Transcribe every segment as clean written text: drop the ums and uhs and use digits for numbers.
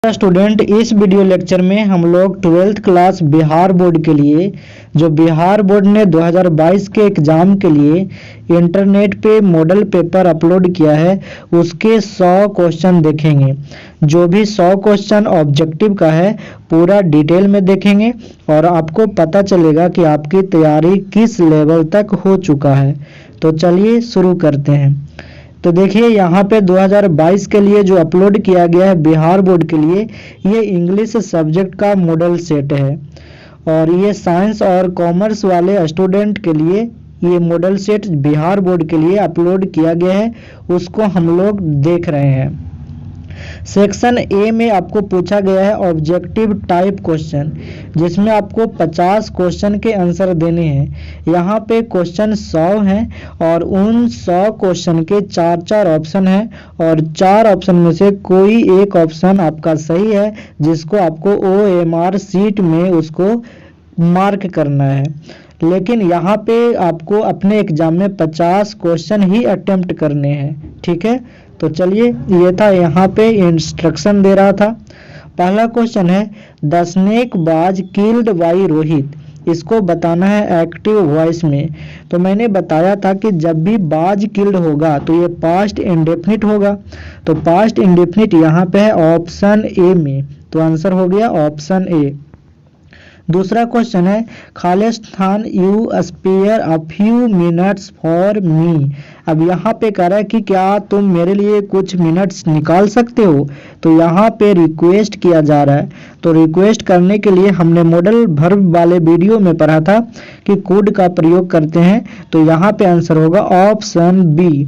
Student, इस video lecture में हम लोग 12th क्लास बिहार बोर्ड के लिए जो बिहार बोर्ड ने 2022 के एग्ज़ाम के लिए इंटरनेट पे मॉडल पेपर अपलोड किया है उसके 100 क्वेश्चन देखेंगे। जो भी 100 क्वेश्चन ऑब्जेक्टिव का है पूरा डिटेल में देखेंगे और आपको पता चलेगा कि आपकी तैयारी किस लेवल तक हो चुका है। तो चलिए शुरू करते हैं। तो देखिए यहाँ पे 2022 के लिए जो अपलोड किया गया है बिहार बोर्ड के लिए, ये इंग्लिश सब्जेक्ट का मॉडल सेट है और ये साइंस और कॉमर्स वाले स्टूडेंट के लिए ये मॉडल सेट बिहार बोर्ड के लिए अपलोड किया गया है, उसको हम लोग देख रहे हैं। सेक्शन ए में आपको पूछा गया है ऑब्जेक्टिव टाइप क्वेश्चन, जिसमें आपको 50 क्वेश्चन के आंसर देने हैं। यहाँ पे क्वेश्चन 100 हैं और उन 100 क्वेश्चन के 4-4 ऑप्शन हैं और 4 ऑप्शन में से कोई एक ऑप्शन आपका सही है, जिसको आपको OMR शीट में उसको मार्क करना है। लेकिन यहाँ पे आपको अपने एग्जाम में 50 क्वेश्चन ही अटेम्प्ट करने हैं, ठीक है। तो चलिए, ये था यहाँ पे इंस्ट्रक्शन दे रहा था। पहला क्वेश्चन है द स्नेक बाज किल्ड बाई रोहित, इसको बताना है एक्टिव वॉइस में। तो मैंने बताया था कि जब भी बाज किल्ड होगा तो ये पास्ट इंडेफिनिट होगा, तो पास्ट इंडेफिनिट यहाँ पे है ऑप्शन ए में, तो आंसर हो गया ऑप्शन ए। दूसरा क्वेश्चन है खालिस्तान you spare a few minutes for me. अब यहाँ पे कह रहा है कि क्या तुम मेरे लिए कुछ मिनट्स निकाल सकते हो, तो यहाँ पे रिक्वेस्ट किया जा रहा है। तो रिक्वेस्ट करने के लिए हमने मॉडल वर्ब वाले वीडियो में पढ़ा था कि कुड का प्रयोग करते हैं, तो यहाँ पे आंसर होगा ऑप्शन बी।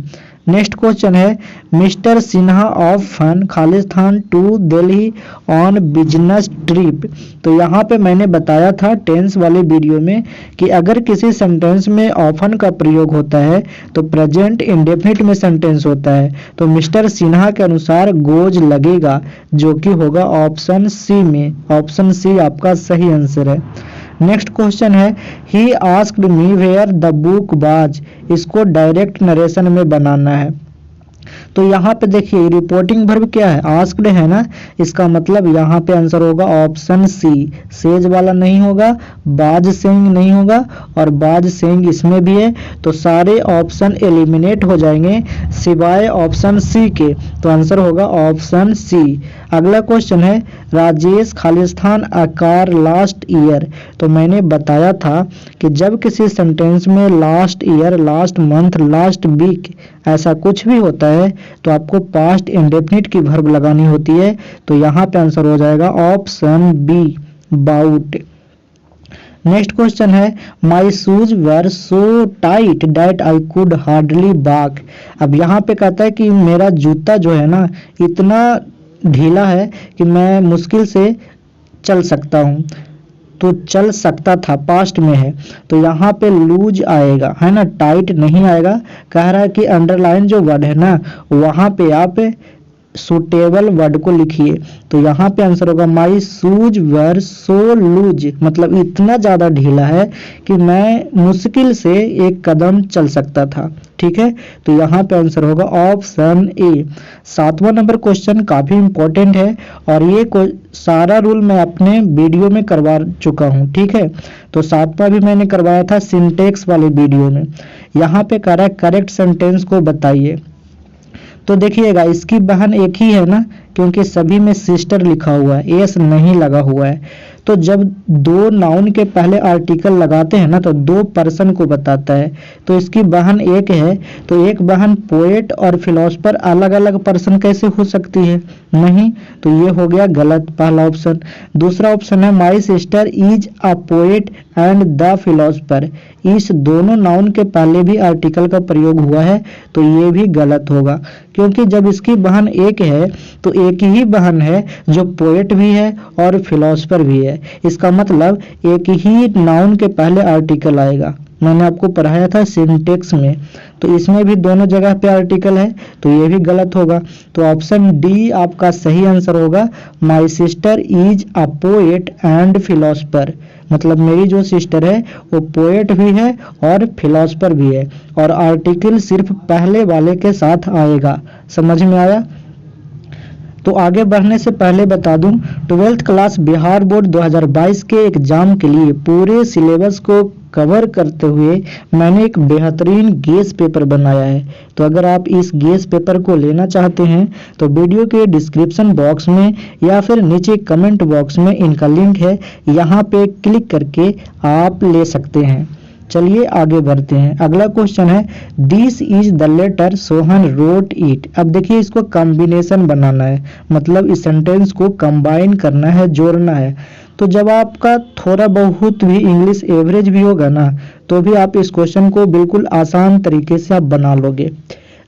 नेक्स्ट क्वेश्चन है मिस्टर सिन्हा ऑफ फन खालिस्तान to Delhi on business trip. तो यहाँ पे मैंने बताया था टेंस वाले वीडियो में कि अगर किसी सेंटेंस में ऑफन का प्रयोग होता है तो प्रेजेंट इंडेफिनिट में सेंटेंस होता है, तो मिस्टर सिन्हा के अनुसार गोज लगेगा, जो कि होगा ऑप्शन सी में। ऑप्शन सी आपका सही आंसर है। नेक्स्ट क्वेश्चन है he asked me where the book was, इसको डायरेक्ट नरेशन में बनाना है। तो यहाँ पे देखिए रिपोर्टिंग वर्ब क्या है, आस्क्ड है ना, इसका मतलब यहाँ पे आंसर होगा ऑप्शन सी। सेज वाला नहीं होगा, बाज सेइंग नहीं होगा और बाज सेइंग इसमें भी है, तो सारे ऑप्शन एलिमिनेट हो जाएंगे सिवाय ऑप्शन सी के, तो आंसर होगा ऑप्शन सी। अगला क्वेश्चन है राजेश खालिस्तान आकार लास्ट ईयर। तो मैंने बताया था कि जब किसी सेंटेंस में last year, last month, last week ऐसा कुछ भी होता है तो आपको पास्ट इंडेफिनिट की वर्ब लगानी होती है, तो यहाँ पे आंसर हो जाएगा option B bout. Next question है my shoes were so tight that I could hardly walk. अब यहाँ पे कहता है कि मेरा जूता जो है ना इतना ढीला है कि मैं मुश्किल से चल सकता हूँ, तो चल सकता था पास्ट में है, तो यहाँ पे लूज आएगा, है ना, टाइट नहीं आएगा। कह रहा है कि अंडरलाइन जो वर्ड है ना वहाँ पे आप सुटेबल वर्ड को लिखिए, तो यहाँ पे आंसर होगा माई शूज वर सो लूज, मतलब इतना ज़्यादा ढीला है कि मैं मुश्किल से एक कदम चल सकता था, ठीक है। तो यहाँ पे आंसर होगा ऑप्शन ए। 7वां नंबर क्वेश्चन काफ़ी इंपॉर्टेंट है और ये सारा रूल मैं अपने वीडियो में करवा चुका हूँ, ठीक है। तो 7वां भी मैंने करवाया था सिंटेक्स वाले वीडियो में। यहाँ पे कह रहा है करेक्ट सेंटेंस को बताइए। तो देखिएगा इसकी बहन एक ही है ना, क्योंकि सभी में सिस्टर लिखा हुआ है, एस नहीं लगा हुआ है। तो जब दो नाउन के पहले आर्टिकल लगाते हैं ना तो दो पर्सन को बताता है, तो इसकी बहन एक है, तो एक बहन पोएट और फिलोसफर अलग अलग पर्सन कैसे हो सकती है, नहीं, तो ये हो गया गलत पहला ऑप्शन। दूसरा ऑप्शन है my sister is a poet and the philosopher, इस दोनों नाउन के पहले भी आर्टिकल का प्रयोग हुआ है, तो ये भी गलत होगा, क्योंकि जब इसकी बहन एक है तो एक ही बहन है जो पोएट भी है और फिलोसफर भी है, इसका मतलब एक ही नाउन के पहले आर्टिकल आएगा। मैंने आपको पढ़ाया था सिंटेक्स में, तो इसमें भी दोनों जगह पे आर्टिकल है, तो ये भी गलत होगा। तो ऑप्शन डी आपका सही आंसर होगा my sister is a poet and philosopher, मतलब मेरी जो सिस्टर है वो पोएट भी है और फिलोसफर भी है, और आर्टिकल सिर्फ पहले वाले के साथ आएगा। समझ में आया। तो आगे बढ़ने से पहले बता दूं, 12th क्लास बिहार बोर्ड 2022 के एग्जाम के लिए पूरे सिलेबस को कवर करते हुए मैंने एक बेहतरीन गेस पेपर बनाया है। तो अगर आप इस गेस पेपर को लेना चाहते हैं तो वीडियो के डिस्क्रिप्शन बॉक्स में या फिर नीचे कमेंट बॉक्स में इनका लिंक है, यहाँ पे क्लिक करके आप ले सकते हैं। चलिए आगे बढ़ते हैं। अगला क्वेश्चन है, this is the letter Sohan wrote it. अब देखिए, इसको कॉम्बिनेशन बनाना है, मतलब इस सेंटेंस को कंबाइन करना है, जोड़ना है। तो जब आपका थोड़ा बहुत भी इंग्लिश एवरेज भी होगा ना, तो भी आप इस क्वेश्चन को बिल्कुल आसान तरीके से आप बना लोगे।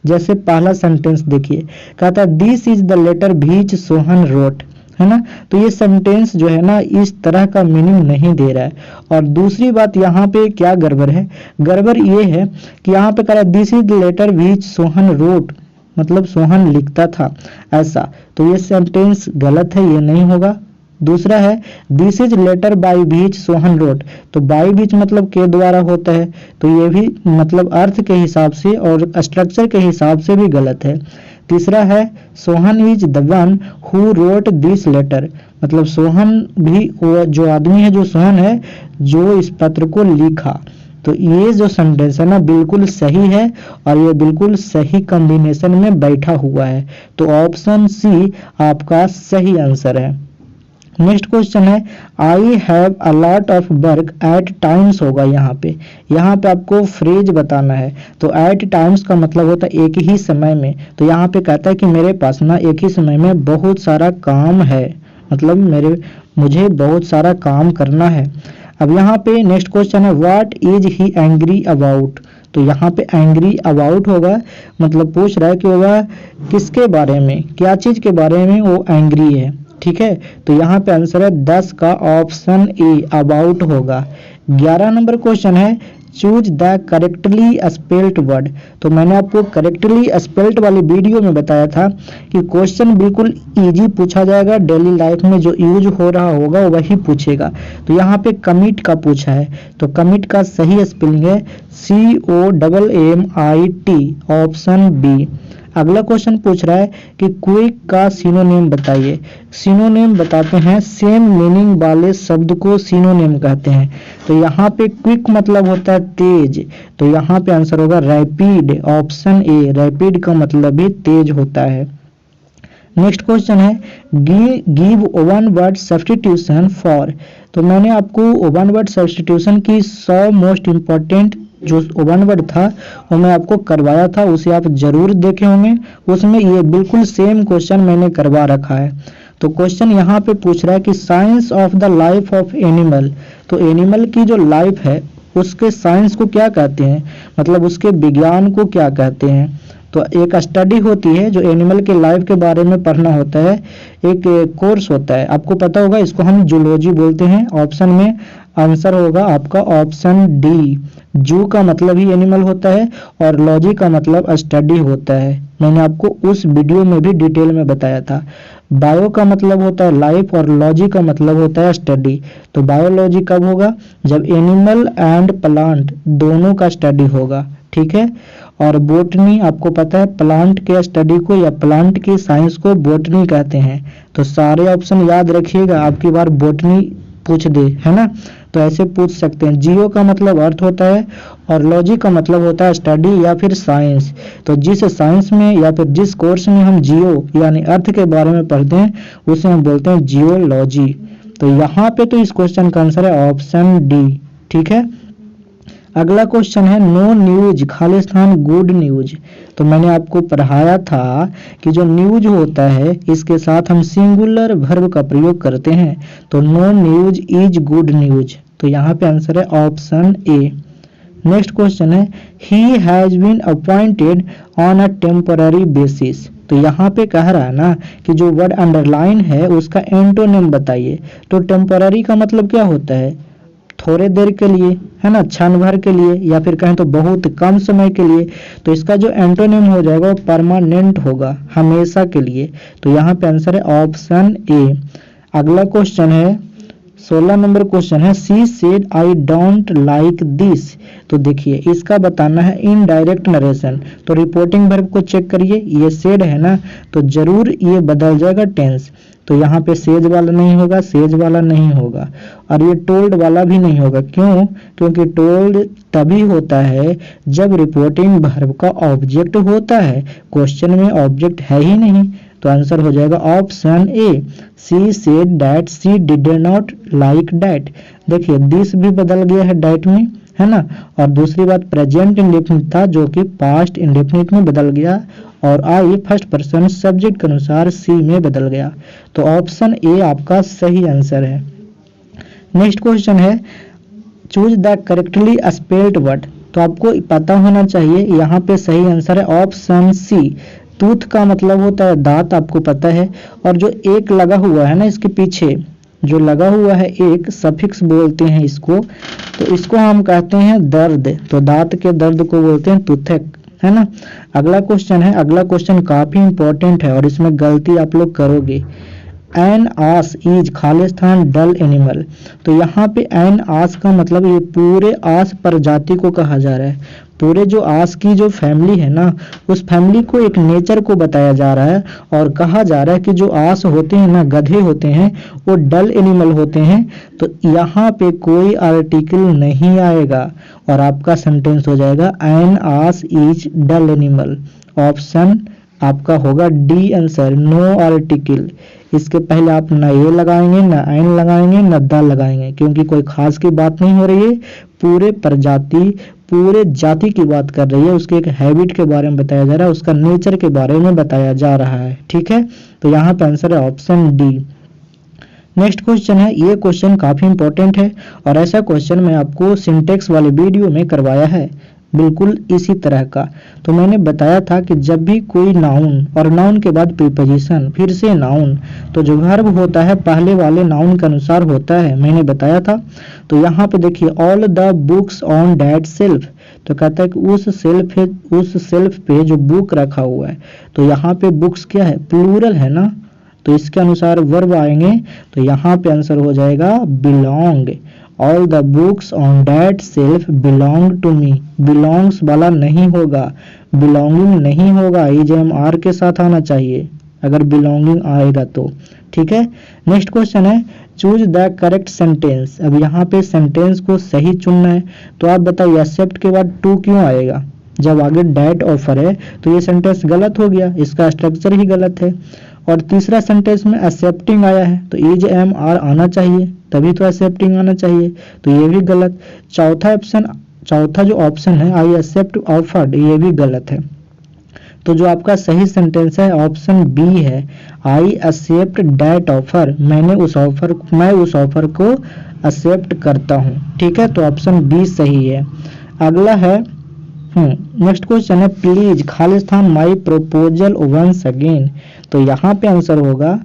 जैसे पहला सेंटेंस देखिए, कहता है this is the letter which Sohan wrote, है ना। तो ये सेंटेंस जो है ना, इस तरह का मीनिंग नहीं दे रहा है। और दूसरी बात यहाँ पे क्या गड़बड़ है, गड़बड़ ये है कि यहाँ पे कह रहा है this is the letter which Sohan wrote, मतलब सोहन लिखता था ऐसा। तो ये सेंटेंस गलत है, ये नहीं होगा। दूसरा है this is letter by which Sohan wrote, तो बाय व्हिच मतलब के द्वारा होता है, तो ये भी मतलब अर्थ के हिसाब से और स्ट्रक्चर के हिसाब से भी गलत है। तीसरा है Sohan is the one who wrote this letter, मतलब सोहन भी वो जो आदमी है, जो सोहन है, जो इस पत्र को लिखा। तो ये जो सेंटेंस है ना, बिल्कुल सही है और ये बिल्कुल सही कॉम्बिनेशन में बैठा हुआ है। तो ऑप्शन सी आपका सही आंसर है। नेक्स्ट क्वेश्चन है, I have a lot of work at times होगा। यहाँ पे आपको फ्रेज बताना है। तो एट टाइम्स का मतलब होता है एक ही समय में। तो यहाँ पे कहता है कि मेरे पास ना एक ही समय में बहुत सारा काम है, मतलब मुझे बहुत सारा काम करना है। अब यहाँ पे नेक्स्ट क्वेश्चन है, what is he angry about. तो यहाँ पे एंग्री अबाउट होगा, मतलब पूछ रहा है कि वह किसके बारे में, क्या चीज के बारे में वो एंग्री है। ठीक है, तो यहाँ पे आंसर है 10 का ऑप्शन ए अबाउट होगा। 11 नंबर क्वेश्चन है, choose the correctly spelled word. तो मैंने आपको करेक्टली स्पेल्ड वाली वीडियो में बताया था कि क्वेश्चन बिल्कुल इजी पूछा जाएगा, डेली लाइफ में जो यूज हो रहा होगा वही पूछेगा। तो यहाँ पे कमिट का पूछा है, तो कमिट का सही स्पेलिंग है COMMIT, ऑप्शन बी। अगला क्वेश्चन पूछ रहा है कि क्विक का सिनोनिम बताइए। सिनोनिम बताते हैं, सेम मीनिंग वाले शब्द को सिनोनिम कहते हैं। तो यहाँ पे क्विक मतलब होता है तेज, तो यहाँ पे आंसर होगा रैपिड, ऑप्शन ए। रैपिड का मतलब भी तेज होता है। नेक्स्ट क्वेश्चन है, give one word substitution for. तो मैंने आपको वन वर्ड सब्स्टिट्यूशन की 100 मोस्ट इम्पोर्टेंट जो वन वर्ड था वो मैं आपको करवाया था, उसे आप जरूर देखे होंगे। उसमें ये बिल्कुल सेम क्वेश्चन मैंने करवा रखा है। तो क्वेश्चन यहाँ पे पूछ रहा है कि science of the life of animal. तो एनिमल की जो लाइफ है उसके साइंस को क्या कहते हैं, मतलब उसके विज्ञान को क्या कहते हैं। तो एक स्टडी होती है जो एनिमल के लाइफ के बारे में पढ़ना होता है, एक कोर्स होता है, आपको पता होगा, इसको हम जूलॉजी बोलते हैं। ऑप्शन में आंसर होगा आपका ऑप्शन डी। जू का मतलब ही एनिमल होता है और लॉजी का मतलब स्टडी होता है। मैंने आपको उस वीडियो में भी डिटेल में बताया था। बायो का मतलब होता है लाइफ और लॉजी का मतलब होता है स्टडी। तो बायोलॉजी कब होगा, जब एनिमल एंड प्लांट दोनों का स्टडी होगा। ठीक है, और बोटनी आपको पता है, प्लांट के स्टडी को या प्लांट की साइंस को बोटनी कहते हैं। तो सारे ऑप्शन याद रखिएगा, आपकी बार बोटनी पूछ दे, है ना, तो ऐसे पूछ सकते हैं। जियो का मतलब अर्थ होता है और लॉजी का मतलब होता है स्टडी या फिर साइंस। तो जिस साइंस में या फिर जिस कोर्स में हम जियो यानी अर्थ के बारे में पढ़ते हैं उसे हम बोलते हैं जियोलॉजी। तो यहाँ पे तो इस क्वेश्चन का आंसर है ऑप्शन डी। ठीक है, अगला क्वेश्चन है, नो न्यूज खालिस्तान गुड न्यूज। तो मैंने आपको पढ़ाया था कि जो न्यूज होता है इसके साथ हम सिंगुलर वर्ब का प्रयोग करते हैं। तो no news is good news. तो यहाँ पे आंसर है ऑप्शन ए। नेक्स्ट क्वेश्चन है, he has been appointed on a temporary basis. तो यहाँ पे कह रहा है ना कि जो वर्ड अंडरलाइन है उसका एंटोनिम बताइए। तो टेम्पररी का मतलब क्या होता है, थोड़े देर के लिए, है ना, क्षण भर के लिए, या फिर कहें तो बहुत कम समय के लिए। तो इसका जो एंटोनिम हो जाएगा वो परमानेंट होगा, हमेशा के लिए। तो यहाँ पे आंसर है ऑप्शन ए। अगला क्वेश्चन है, 16 नंबर क्वेश्चन है she said I don't like this. तो देखिए इसका बताना है इनडायरेक्ट नरेशन। तो रिपोर्टिंग वर्ब को चेक करिए, ये सेड है ना, तो जरूर ये बदल जाएगा टेंस। तो यहाँ पे सेज वाला नहीं होगा, सेज वाला नहीं होगा, और ये टोल्ड वाला भी नहीं होगा। क्यों? क्योंकि टोल्ड तभी होता है जब रिपोर्टिंग वर्ब का ऑब्जेक्ट होता है, क्वेश्चन में ऑब्जेक्ट है ही नहीं। तो आंसर हो जाएगा option A, she said that she did not like that. देखिए दिस भी बदल गया है दैट में, है ना। और दूसरी बात प्रेजेंट इंडेफिनिट था जो कि पास्ट इंडेफिनिट में बदल गया, और आई फर्स्ट पर्सन सब्जेक्ट के अनुसार सी में बदल गया। तो ऑप्शन ए आपका सही आंसर है। नेक्स्ट क्वेश्चन है choose the correctly spelled word. तो आपको पता होना चाहिए, यहाँ पे सही आंसर है ऑप्शन सी। टूथ का मतलब होता है दांत, आपको पता है। और जो एक लगा हुआ है ना इसके पीछे जो लगा हुआ है एक सफिक्स बोलते हैं इसको, तो इसको हम कहते हैं दर्द। तो दांत के दर्द को बोलते हैं टूथेक, है ना। अगला क्वेश्चन है, अगला क्वेश्चन काफी इंपॉर्टेंट है और इसमें गलती आप लोग करोगे। एन आस इज खालिस्तान डल एनिमल। तो यहाँ पे एन आस का मतलब ये पूरे आस प्रजाति को कहा जा रहा है। पूरे जो आस की जो फैमिली है ना, उस फैमिली को एक नेचर को बताया जा रहा है, और कहा जा रहा है कि जो आस होते हैं ना, गधे होते हैं, वो डल एनिमल होते हैं। तो यहाँ पे कोई आर्टिकल नहीं आएगा और आपका सेंटेंस हो जाएगा an ass is dull animal. Option आपका होगा डी आंसर, नो आर्टिकल। इसके पहले आप ना ए लगाएंगे, ना एन लगाएंगे, ना द लगाएंगे, क्योंकि कोई खास की बात नहीं हो रही है, पूरे प्रजाति पूरे जाति की बात कर रही है। उसके एक हैबिट के बारे में बताया जा रहा है, उसका नेचर के बारे में बताया जा रहा है। ठीक है, तो यहाँ पे आंसर है ऑप्शन डी। नेक्स्ट क्वेश्चन है, ये क्वेश्चन काफी इंपॉर्टेंट है और ऐसा क्वेश्चन मैं आपको सिंटेक्स वाले वीडियो में करवाया है, बिल्कुल इसी तरह का। तो मैंने बताया था कि जब भी कोई नाउन और नाउन के बाद प्रीपोजिशन फिर से नाउन, तो जो वर्ब होता है पहले वाले नाउन के अनुसार होता है, मैंने बताया था। तो यहाँ पे देखिए all the books on that self. तो कहता है कि उस सेल्फ पे जो बुक रखा हुआ है, तो यहाँ पे बुक्स क्या है, प्लूरल है ना, तो इसके अनुसार वर्ब आएंगे। तो यहाँ पे आंसर हो जाएगा belong. All the books on that shelf belong to me. Belongs वाला नहीं होगा, बिलोंगिंग नहीं होगा, EJMR के साथ आना चाहिए अगर बिलोंगिंग आएगा तो। ठीक है, नेक्स्ट क्वेश्चन है चूज द करेक्ट सेंटेंस। अब यहाँ पे सेंटेंस को सही चुनना है। तो आप बताइए एक्सेप्ट के बाद टू क्यों आएगा, जब आगे डैट ऑफर है तो ये सेंटेंस गलत हो गया, इसका स्ट्रक्चर ही गलत है। और तीसरा सेंटेंस में एक्सेप्टिंग आया है, तो EJMR आना चाहिए, तभी तो एक्सेप्टिंग आना चाहिए, तो ये भी गलत। चौथा जो ऑप्शन है आई एक्सेप्ट ऑफर्ड, ये भी गलत है। तो जो आपका सही सेंटेंस है ऑप्शन बी है, आई एक्सेप्ट दैट ऑफर। मैं उस ऑफर को एक्सेप्ट करता हूँ। ठीक है, तो ऑप्शन बी सही है। अगला है नेक्स्ट क्वेश्चन है प्लीज खालिस्तान माई प्रपोजल वंस अगेन। तो यहाँ पे आंसर होगा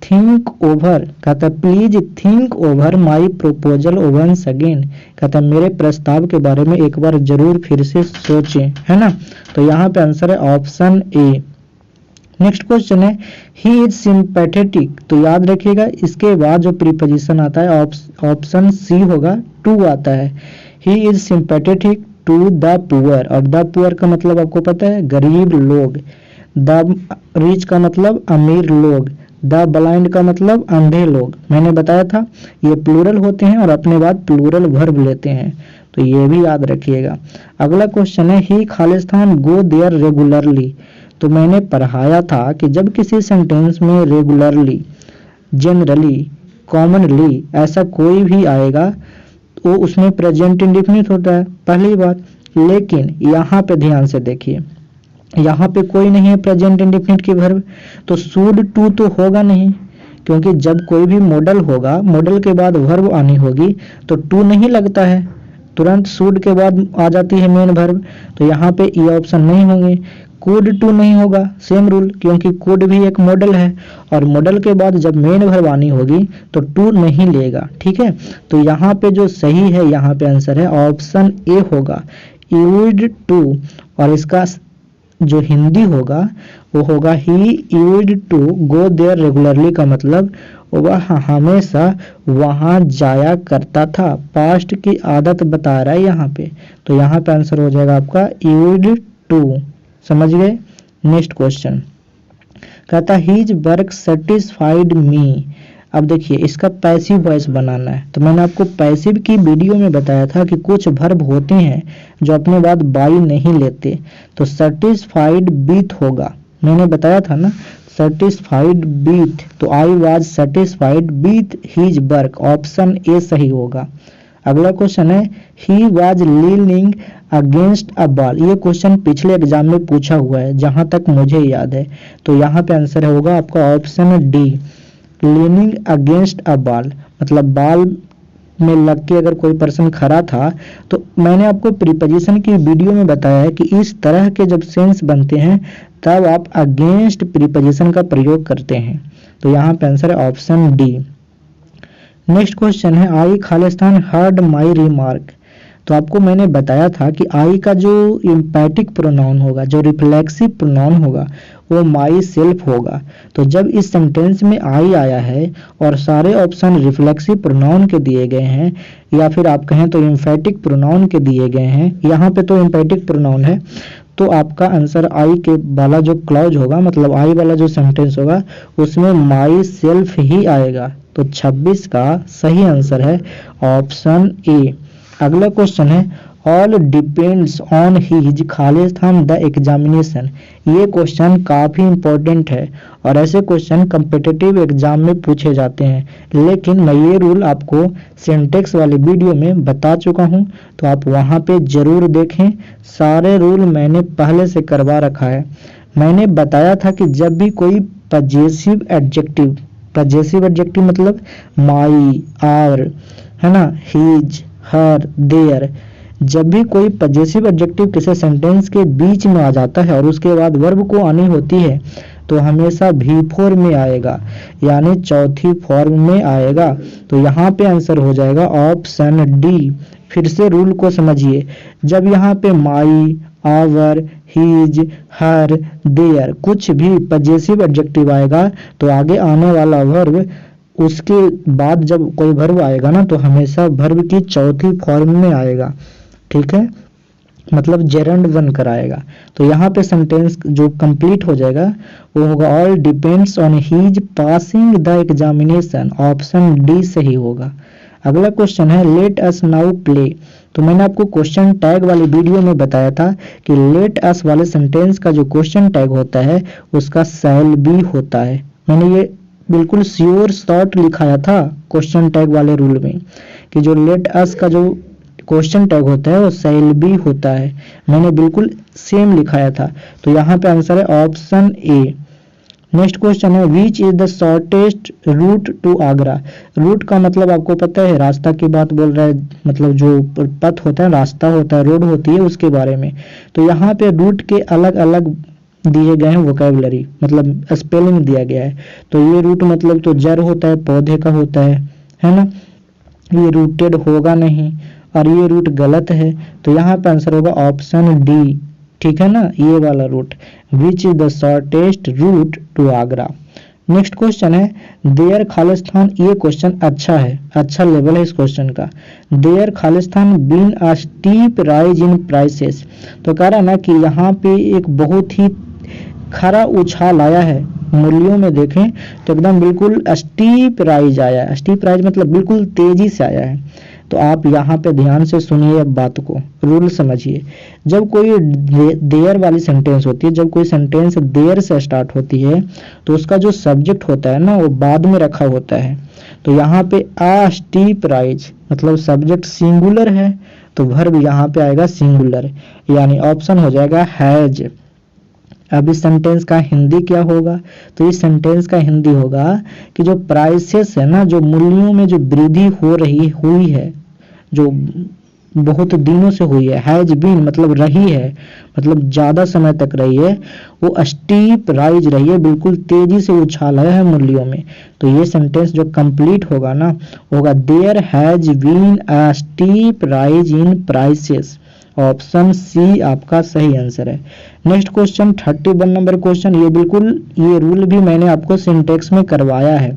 थिंक ओवर। कहता है please think over my proposal once again. कहता है मेरे प्रस्ताव के बारे में एक बार जरूर फिर से सोचें, है ना। तो यहाँ पे आंसर है ऑप्शन ए। नेक्स्ट क्वेश्चन है ही इज सिंपैथेटिक। तो याद रखिएगा इसके बाद जो प्रीपोजिशन आता है ऑप्शन सी होगा, टू आता है। He is sympathetic to the poor, और द पुअर का मतलब आपको पता है गरीब लोग, द रिच का मतलब अमीर लोग, द ब्लाइंड का मतलब अंधे लोग। मैंने बताया था ये प्लूरल होते हैं और अपने बाद प्लूरल वर्ब लेते हैं, तो ये भी याद रखिएगा। अगला क्वेश्चन है ही खालिस्तान गो देयर रेगुलरली। तो मैंने पढ़ाया था कि जब किसी सेंटेंस में रेगुलरली, जनरली, कॉमनली ऐसा कोई भी आएगा तो उसमें प्रेजेंट इंडेफिनिट होता है, पहली बात। लेकिन यहाँ पे ध्यान से देखिए, यहाँ पे कोई नहीं है प्रेजेंट इंडेफिनिट की वर्ब, तो शुड टू तो होगा नहीं, क्योंकि जब कोई भी मॉडल होगा, मॉडल के बाद वर्ब आनी होगी तो टू नहीं लगता है, तुरंत शुड के बाद आ जाती है मेन वर्ब। तो यहाँ पे ये ऑप्शन नहीं होंगे। कुड टू नहीं होगा, सेम रूल, क्योंकि कुड भी एक मॉडल है और मॉडल के बाद जब मेन वर्ब आनी होगी तो टू नहीं लेगा। ठीक है, तो यहाँ पे जो सही है यहाँ पे आंसर है ऑप्शन ए होगा, यूज्ड टू। और इसका जो हिंदी होगा वो होगा he used to go there regularly का मतलब वह हमेशा वहां जाया करता था। पास्ट की आदत बता रहा है यहाँ पे, तो यहाँ पे आंसर हो जाएगा आपका यूज्ड टू। समझ गए। नेक्स्ट क्वेश्चन कहता हीज वर्क सेटिस्फाइड मी। अब देखिए इसका पैसिव वॉइस बनाना है, तो मैंने आपको पैसिव की वीडियो में बताया था कि कुछ वर्ब होते हैं जो अपने बाद बाई नहीं लेते, तो सेटिस्फाइड विथ होगा, मैंने बताया था ना, सेटिस्फाइड विथ, तो I was satisfied with his work, option A सही होगा। अगला क्वेश्चन है he was leaning against a ball. ये क्वेश्चन पिछले एग्जाम में पूछा हुआ है जहां तक मुझे याद है, तो यहाँ पे आंसर होगा आपका option D, leaning against a ball, मतलब बॉल में लग के अगर कोई पर्सन खड़ा था। तो मैंने आपको प्रीपोजिशन की वीडियो में बताया है कि इस तरह के जब सेंस बनते हैं तब आप अगेंस्ट प्रीपोजिशन का प्रयोग करते हैं, तो यहाँ पे आंसर है ऑप्शन डी। नेक्स्ट क्वेश्चन है आई खालिस्तान हर्ड माई रिमार्क। तो आपको मैंने बताया था कि आई का जो इम्पैटिक प्रोनाउन होगा, जो रिफ्लेक्सिव प्रोनाउन होगा, वो माई सेल्फ होगा। तो जब इस सेंटेंस में आई आया है और सारे ऑप्शन रिफ्लेक्सिव प्रोनाउन के दिए गए हैं, या फिर आप कहें तो इम्फेटिक प्रोनाउन के दिए गए हैं, यहाँ पे तो इम्पैटिक प्रोनाउन है, तो आपका आंसर आई के वाला जो क्लॉज होगा, मतलब आई वाला जो सेंटेंस होगा, उसमें माई सेल्फ ही आएगा। तो 26 का सही आंसर है ऑप्शन ए। अगला क्वेश्चन है all depends on his Khalistan the examination. ये क्वेश्चन काफ़ी इंपॉर्टेंट है और ऐसे क्वेश्चन कम्पिटिटिव एग्जाम में पूछे जाते हैं, लेकिन मैं ये रूल आपको सिंटेक्स वाली वीडियो में बता चुका हूँ, तो आप वहाँ पे ज़रूर देखें। सारे रूल मैंने पहले से करवा रखा है। मैंने बताया था कि जब भी कोई पजेसिव एडजेक्टिव मतलब माई, आवर, है ना, हिज, हर, देयर, जब भी कोई पजेसिव एडजेक्टिव किसी सेंटेंस के बीच में आ जाता है और उसके बाद वर्ब को आनी होती है, तो हमेशा भी फॉर्म में आएगा, यानी चौथी फॉर्म में आएगा। तो यहाँ पे आंसर हो जाएगा ऑप्शन डी। फिर से रूल को समझिए, जब यहाँ पे माई, आवर, हिज, हर, देयर कुछ भी पजेसिव एडजेक्टिव आएगा, तो आगे आने वाला वर्ब, उसके बाद जब कोई वर्ब आएगा ना, तो हमेशा वर्ब की चौथी फॉर्म में आएगा, ठीक है, मतलब जेरंड बनकर आएगा। तो यहाँ पे सेंटेंस जो कंप्लीट हो जाएगा वो होगा all depends on his passing the examination, option D सही होगा। अगला क्वेश्चन है लेट अस नाउ प्ले। तो मैंने आपको क्वेश्चन टैग वाली वीडियो में बताया था कि लेट अस वाले सेंटेंस का जो क्वेश्चन टैग होता है उसका शैल बी होता है। मैंने ये बिल्कुल श्योर शॉर्ट लिखाया था क्वेश्चन टैग वाले रूल में कि जो लेट अस का जो क्वेश्चन टैग होता है वो शैल बी होता है, मैंने बिल्कुल सेम लिखाया था। तो यहाँ पे आंसर है ऑप्शन ए। नेक्स्ट क्वेश्चन है which is the shortest route to Agra. Route का मतलब आपको पता है, रास्ता की बात बोल रहा है, मतलब जो पथ होता है, रास्ता होता है, रोड होती है, उसके बारे में। तो यहाँ पे रूट के अलग अलग दिए गए हैं वोकैबुलरी, मतलब स्पेलिंग दिया गया है। तो ये रूट मतलब तो जड़ होता है, पौधे का होता है ना, ये रूटेड होगा नहीं, और ये रूट गलत है, तो यहाँ पे आंसर होगा ऑप्शन डी, ठीक है ना, ये वाला route, which is the shortest route to Agra. Next question है देयर खालिस्तान। ये क्वेश्चन अच्छा है, अच्छा लेवल है इस क्वेश्चन का। देयर खालिस्तान been a steep rise in prices. तो कह रहा ना कि यहाँ पे एक बहुत ही खरा उछाल आया है, मूल्यों में देखें तो एकदम बिल्कुल स्टीप राइज आया है। स्टीप राइज मतलब बिल्कुल तेजी से आया है। तो आप यहाँ पे ध्यान से सुनिए बात को, रूल समझिए। जब कोई देयर वाली सेंटेंस होती है, जब कोई सेंटेंस देयर से स्टार्ट होती है, तो उसका जो सब्जेक्ट होता है ना वो बाद में रखा होता है। तो यहाँ पे आ स्टीप राइज मतलब सब्जेक्ट सिंगुलर है, तो वर्ब यहाँ पे आएगा सिंगुलर, यानी ऑप्शन हो जाएगा हैज। अब इस सेंटेंस का हिंदी क्या होगा? तो इस सेंटेंस का हिंदी होगा कि जो प्राइसेस है ना, जो मूल्यों में जो वृद्धि हुई है, जो बहुत दिनों से हुई है, हैज बीन मतलब रही है, मतलब ज्यादा समय तक रही है, वो स्टीप राइज रही है, बिल्कुल तेजी से उछाल आया है मूल्यों में। तो ये सेंटेंस जो कंप्लीट होगा ना होगा there has been a steep rise in prices, option C आपका सही आंसर है। नेक्स्ट क्वेश्चन 31 नंबर क्वेश्चन, ये रूल भी मैंने आपको सिंटेक्स में करवाया है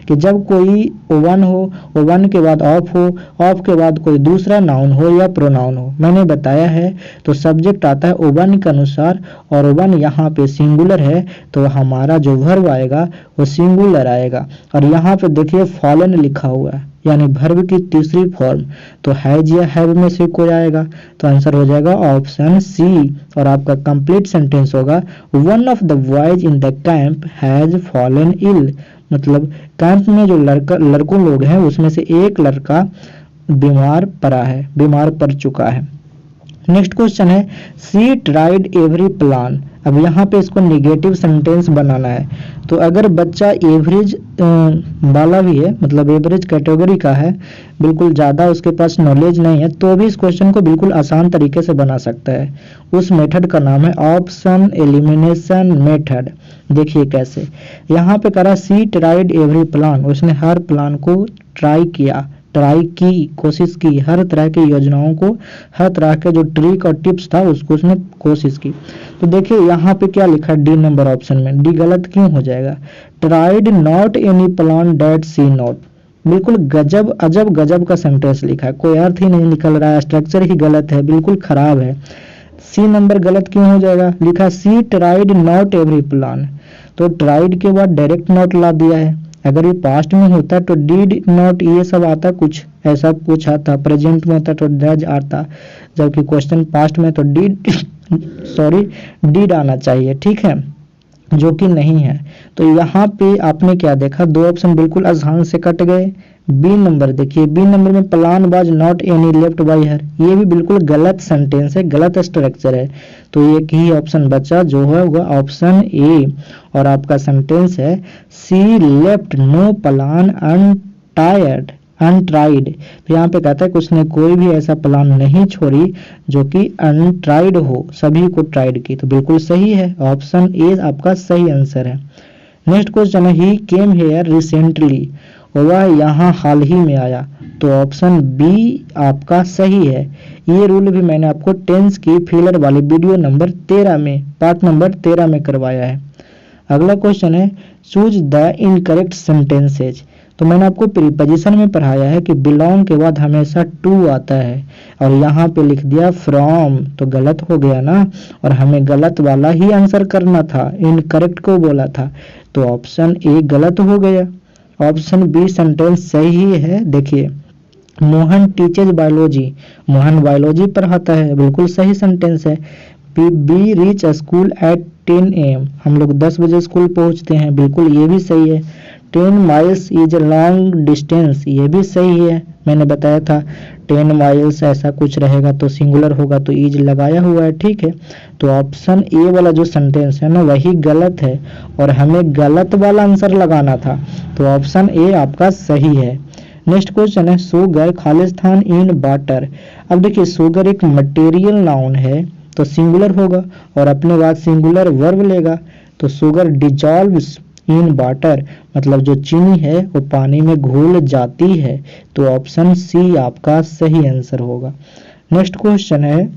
कि जब कोई वन हो, वन के बाद ऑफ हो, ऑफ के बाद कोई दूसरा नाउन हो या प्रोनाउन हो, मैंने बताया है तो सब्जेक्ट आता है वन के अनुसार, और वन यहाँ पे सिंगुलर है तो हमारा जो वर्ब आएगा वो सिंगुलर आएगा। और यहाँ पे देखिए फॉलन लिखा हुआ है, यानी वर्ब की तीसरी फॉर्म, तो हैज या हैव में से कोई आएगा, तो आंसर हो जाएगा ऑप्शन सी। और आपका कंप्लीट सेंटेंस होगा one of the boys in the camp has fallen ill, मतलब कैंप में जो लड़कों लोग हैं उसमें से एक लड़का बीमार पड़ चुका है। नेक्स्ट क्वेश्चन है सी ट्राइड एवरी प्लान। अब यहाँ पे इसको निगेटिव सेंटेंस बनाना है, तो अगर बच्चा एवरेज वाला भी है, मतलब एवरेज कैटेगरी का है, बिल्कुल ज़्यादा उसके पास नॉलेज नहीं है, तो भी इस क्वेश्चन को बिल्कुल आसान तरीके से बना सकता है। उस मेथड का नाम है ऑप्शन एलिमिनेशन मेथड। देखिए कैसे, यहाँ पे करा सी ट्राइड एवरी प्लान, उसने हर प्लान को ट्राई की, कोशिश की, हर तरह की योजनाओं को, हर तरह के जो ट्रिक और टिप्स था उसको उसने कोशिश की। तो देखिए यहाँ पे क्या लिखा है डी नंबर ऑप्शन में, डी गलत क्यों हो जाएगा? Tried not any plan date she not, बिल्कुल अजब गजब का सेंटेंस लिखा है, कोई अर्थ ही नहीं निकल रहा है, स्ट्रक्चर ही गलत है, बिल्कुल खराब है। सी नंबर गलत क्यों हो जाएगा? लिखा सी ट्राइड नॉट एवरी प्लान, तो ट्राइड के बाद डायरेक्ट नॉट ला दिया है। अगर ये पास्ट में होता तो डिड नॉट ये सब आता, कुछ ऐसा कुछ आता, प्रेजेंट में होता तो डज आता, जबकि क्वेश्चन पास्ट में तो डिड आना चाहिए, ठीक है, जो कि नहीं है। तो यहाँ पे आपने क्या देखा, दो ऑप्शन बिल्कुल आसान से कट गए। बी नंबर देखिए, बी नंबर में plan was not any left by हर, ये भी बिल्कुल गलत सेंटेंस है, गलत स्ट्रक्चर है, तो एक ही ऑप्शन बचा जो है वह ऑप्शन ए। और आपका सेंटेंस है सी लेफ्ट नो प्लान अनट्राइड, तो यहाँ पे कहता है कि उसने कोई भी ऐसा प्लान नहीं छोड़ी जो कि अनट्राइड हो, सभी को ट्राइड की, तो बिल्कुल सही है, ऑप्शन ए आपका सही आंसर है। नेक्स्ट क्वेश्चन है ही केम हेयर रिसेंटली, वह यहाँ हाल ही में आया, तो ऑप्शन बी आपका सही है। ये रूल भी मैंने आपको टेंस की फिलर वाले वीडियो नंबर 13 में, पार्ट नंबर 13 में करवाया है। अगला क्वेश्चन है चूज द इनकरेक्ट सेंटेंसेज, तो मैंने आपको प्रीपोजिशन में पढ़ाया है कि बिलोंग के बाद हमेशा टू आता है, और यहाँ पे लिख दिया फ्रॉम, तो गलत हो गया ना, और हमें गलत वाला ही आंसर करना था, इनकरेक्ट को बोला था, तो ऑप्शन ए गलत हो गया। ऑप्शन बी सेंटेंस सही है। देखिए Mohan teaches biology, Mohan biology पढ़ाता है, बिल्कुल सही सेंटेंस है। Be reach school at 10 AM, हम लोग 10 बजे स्कूल पहुंचते हैं, बिल्कुल ये भी सही है। 10 माइल्स इज लॉन्ग डिस्टेंस, ये भी सही है, मैंने बताया था 10 माइल्स ऐसा कुछ रहेगा तो सिंगुलर होगा, तो इज लगाया हुआ है, ठीक है। तो ऑप्शन ए वाला जो सेंटेंस है ना वही गलत है, और हमें गलत वाला आंसर लगाना था, तो ऑप्शन ए आपका सही है। नेक्स्ट क्वेश्चन है शुगर खालिस्तान इन वाटर। अब देखिए शुगर एक मटेरियल नाउन है तो सिंगुलर होगा, और अपने बाद सिंगुलर वर्ब लेगा, तो शुगर डिजॉल्व्स इन वाटर, मतलब जो चीनी है वो पानी में घुल जाती है, तो ऑप्शन सी आपका सही आंसर होगा। नेक्स्ट क्वेश्चन है